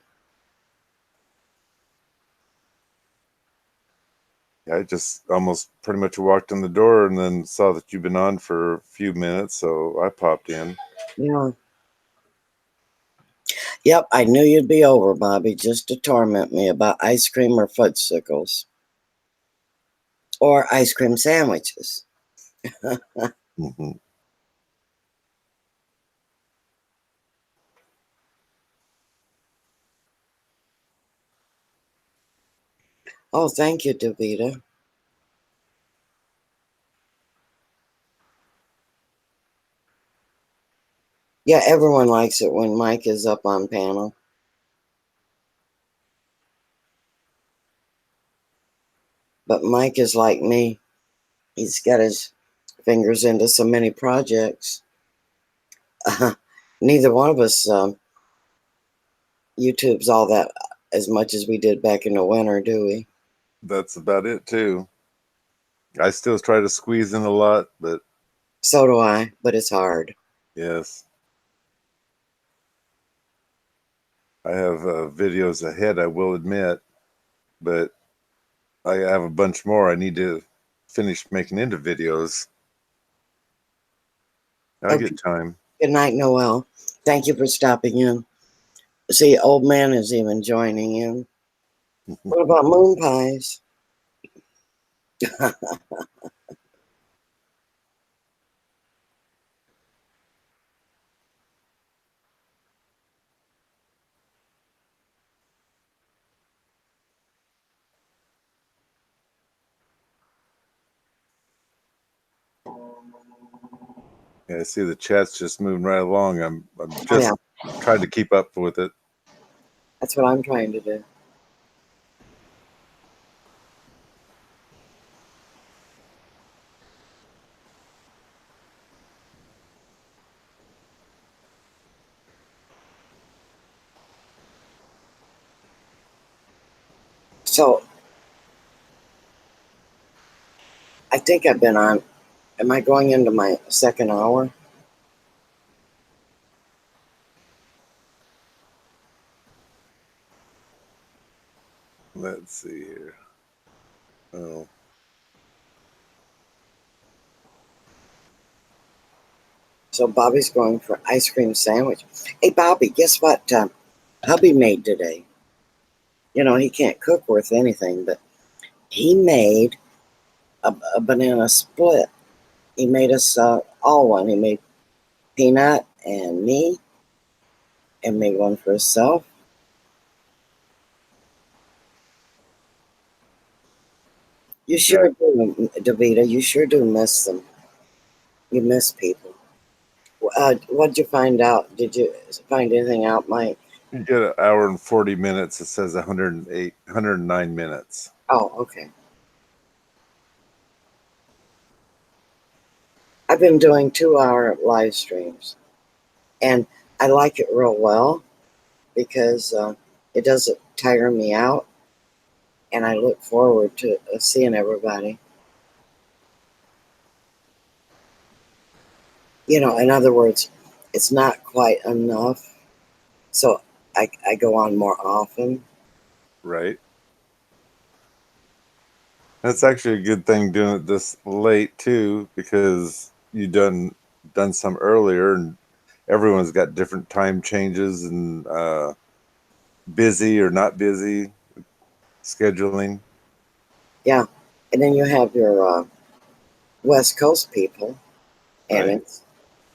S2: I just almost pretty much walked in the door and then saw that you've been on for a few minutes, so I popped in.
S1: Yeah. Yep, I knew you'd be over, Bobby, just to torment me about ice cream or fudgesicles. Or ice cream sandwiches.
S2: Hmm.
S1: Oh, thank you, Davita. Yeah, everyone likes it when Mike is up on panel. But Mike is like me. He's got his fingers into so many projects. Neither one of us YouTube's all that as much as we did back in the winter, do we?
S2: That's about it too. I still try to squeeze in a lot, but
S1: So do I, but it's hard.
S2: yes, I have videos ahead, I will admit, but I have a bunch more I need to finish making into videos. I
S1: Okay,
S2: get time.
S1: good night, Noel. Thank you for stopping in. See, old man is even joining in. What about moon pies?
S2: Yeah, I see the chat's just moving right along. I'm
S1: Oh, yeah,
S2: just trying to keep up with it.
S1: that's what I'm trying to do. So I think I've been on. Am I going into my second hour?
S2: Let's see here. Oh,
S1: So Bobby's going for ice cream sandwich. Hey, Bobby, guess what hubby made today? You know, he can't cook worth anything, but he made a banana split. He made us all one. He made Peanut and me, and made one for himself. You
S2: yeah.
S1: sure do, Davita. You sure do miss them. You miss people. What'd you find out? Did you find anything out, Mike?
S2: You get an hour and 40 minutes. It says 108, 109 minutes.
S1: Oh, okay. I've been doing 2-hour live streams, and I like it real well because it doesn't tire me out, and I look forward to seeing everybody. You know, in other words, it's not quite enough, so I go on more often.
S2: Right. That's actually a good thing doing it this late too, because you done some earlier, and everyone's got different time changes and busy or not busy scheduling.
S1: Yeah, and then you have your West Coast people, and
S2: Right.
S1: it's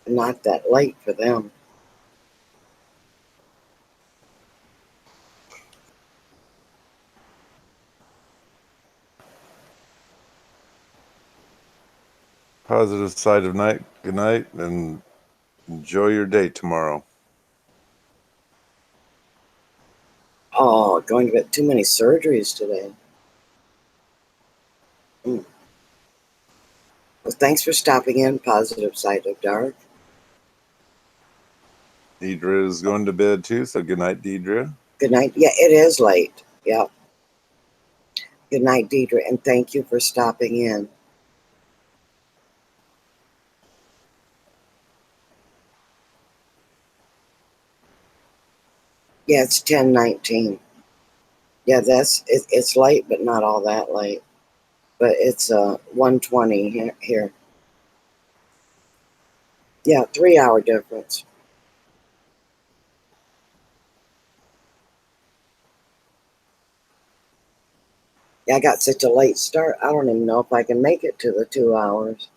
S1: not that late for them.
S2: Positive side of night. Good night, and enjoy your day tomorrow.
S1: Oh, going to get too many surgeries today. Mm. Well, thanks for stopping in, Positive Side of Dark.
S2: Deidre is going to bed too, so good night, Deidre.
S1: Good night. Yeah, it is late. Yeah. Good night, Deidre, and thank you for stopping in. Yeah, it's 10:19. Yeah, it's late, but not all that late. but it's 1:20 here. Yeah, 3 hour difference. Yeah, I got such a late start. I don't even know if I can make it to the 2 hours.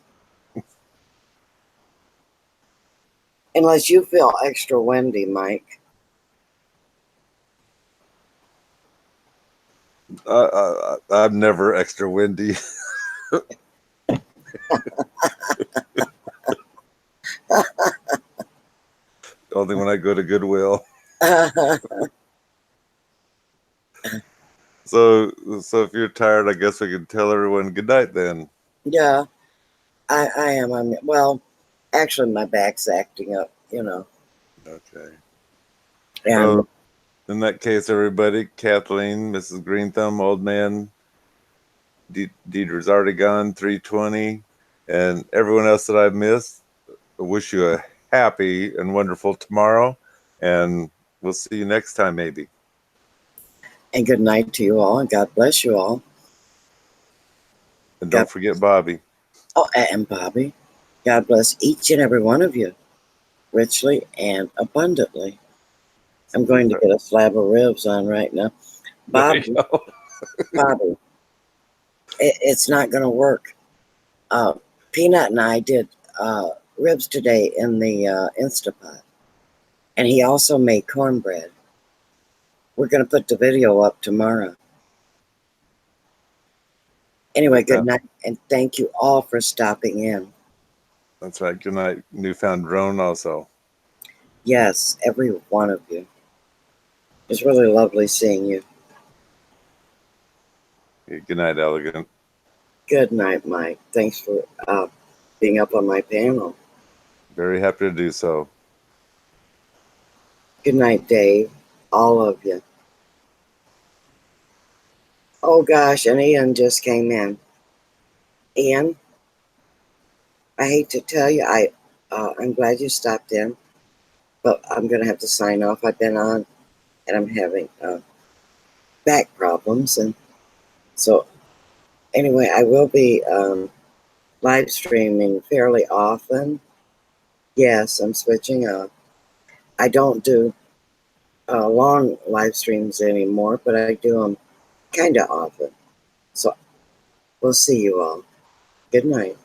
S1: Unless you feel extra windy, Mike.
S2: I'm never extra windy. Only when I go to Goodwill. So if you're tired, I guess we can tell everyone good night then.
S1: Yeah, I am. Well, actually, my back's acting up,
S2: Okay.
S1: And
S2: Well, in that case, everybody, Kathleen, Mrs. Green Thumb, Old Man, Deidre's already gone, 320, and everyone else that I've missed, I wish you a happy and wonderful tomorrow, and we'll see you next time, maybe.
S1: and good night to you all, and God bless you all.
S2: And don't forget Bobby.
S1: Oh, and Bobby. God bless each and every one of you, richly and abundantly. I'm going to get a slab of ribs on right now. Bobby, it's not going to work. Peanut and I did ribs today in the Instapot. And he also made cornbread. We're going to put the video up tomorrow. Anyway, good night, and thank you all for stopping in.
S2: That's right. Good night, Newfound Drone also.
S1: Yes, every one of you. It's really lovely seeing you.
S2: Good night, Elegant.
S1: Good night, Mike. Thanks for being up on my panel.
S2: Very happy to do so.
S1: Good night, Dave. All of you. Oh, gosh, and Ian just came in. Ian, I hate to tell you, I'm glad you stopped in, but I'm going to have to sign off. I've been on, and I'm having back problems, and so anyway, I will be live streaming fairly often. Yes, I'm switching up. I don't do long live streams anymore, but I do them kind of often. So we'll see you all. Good night.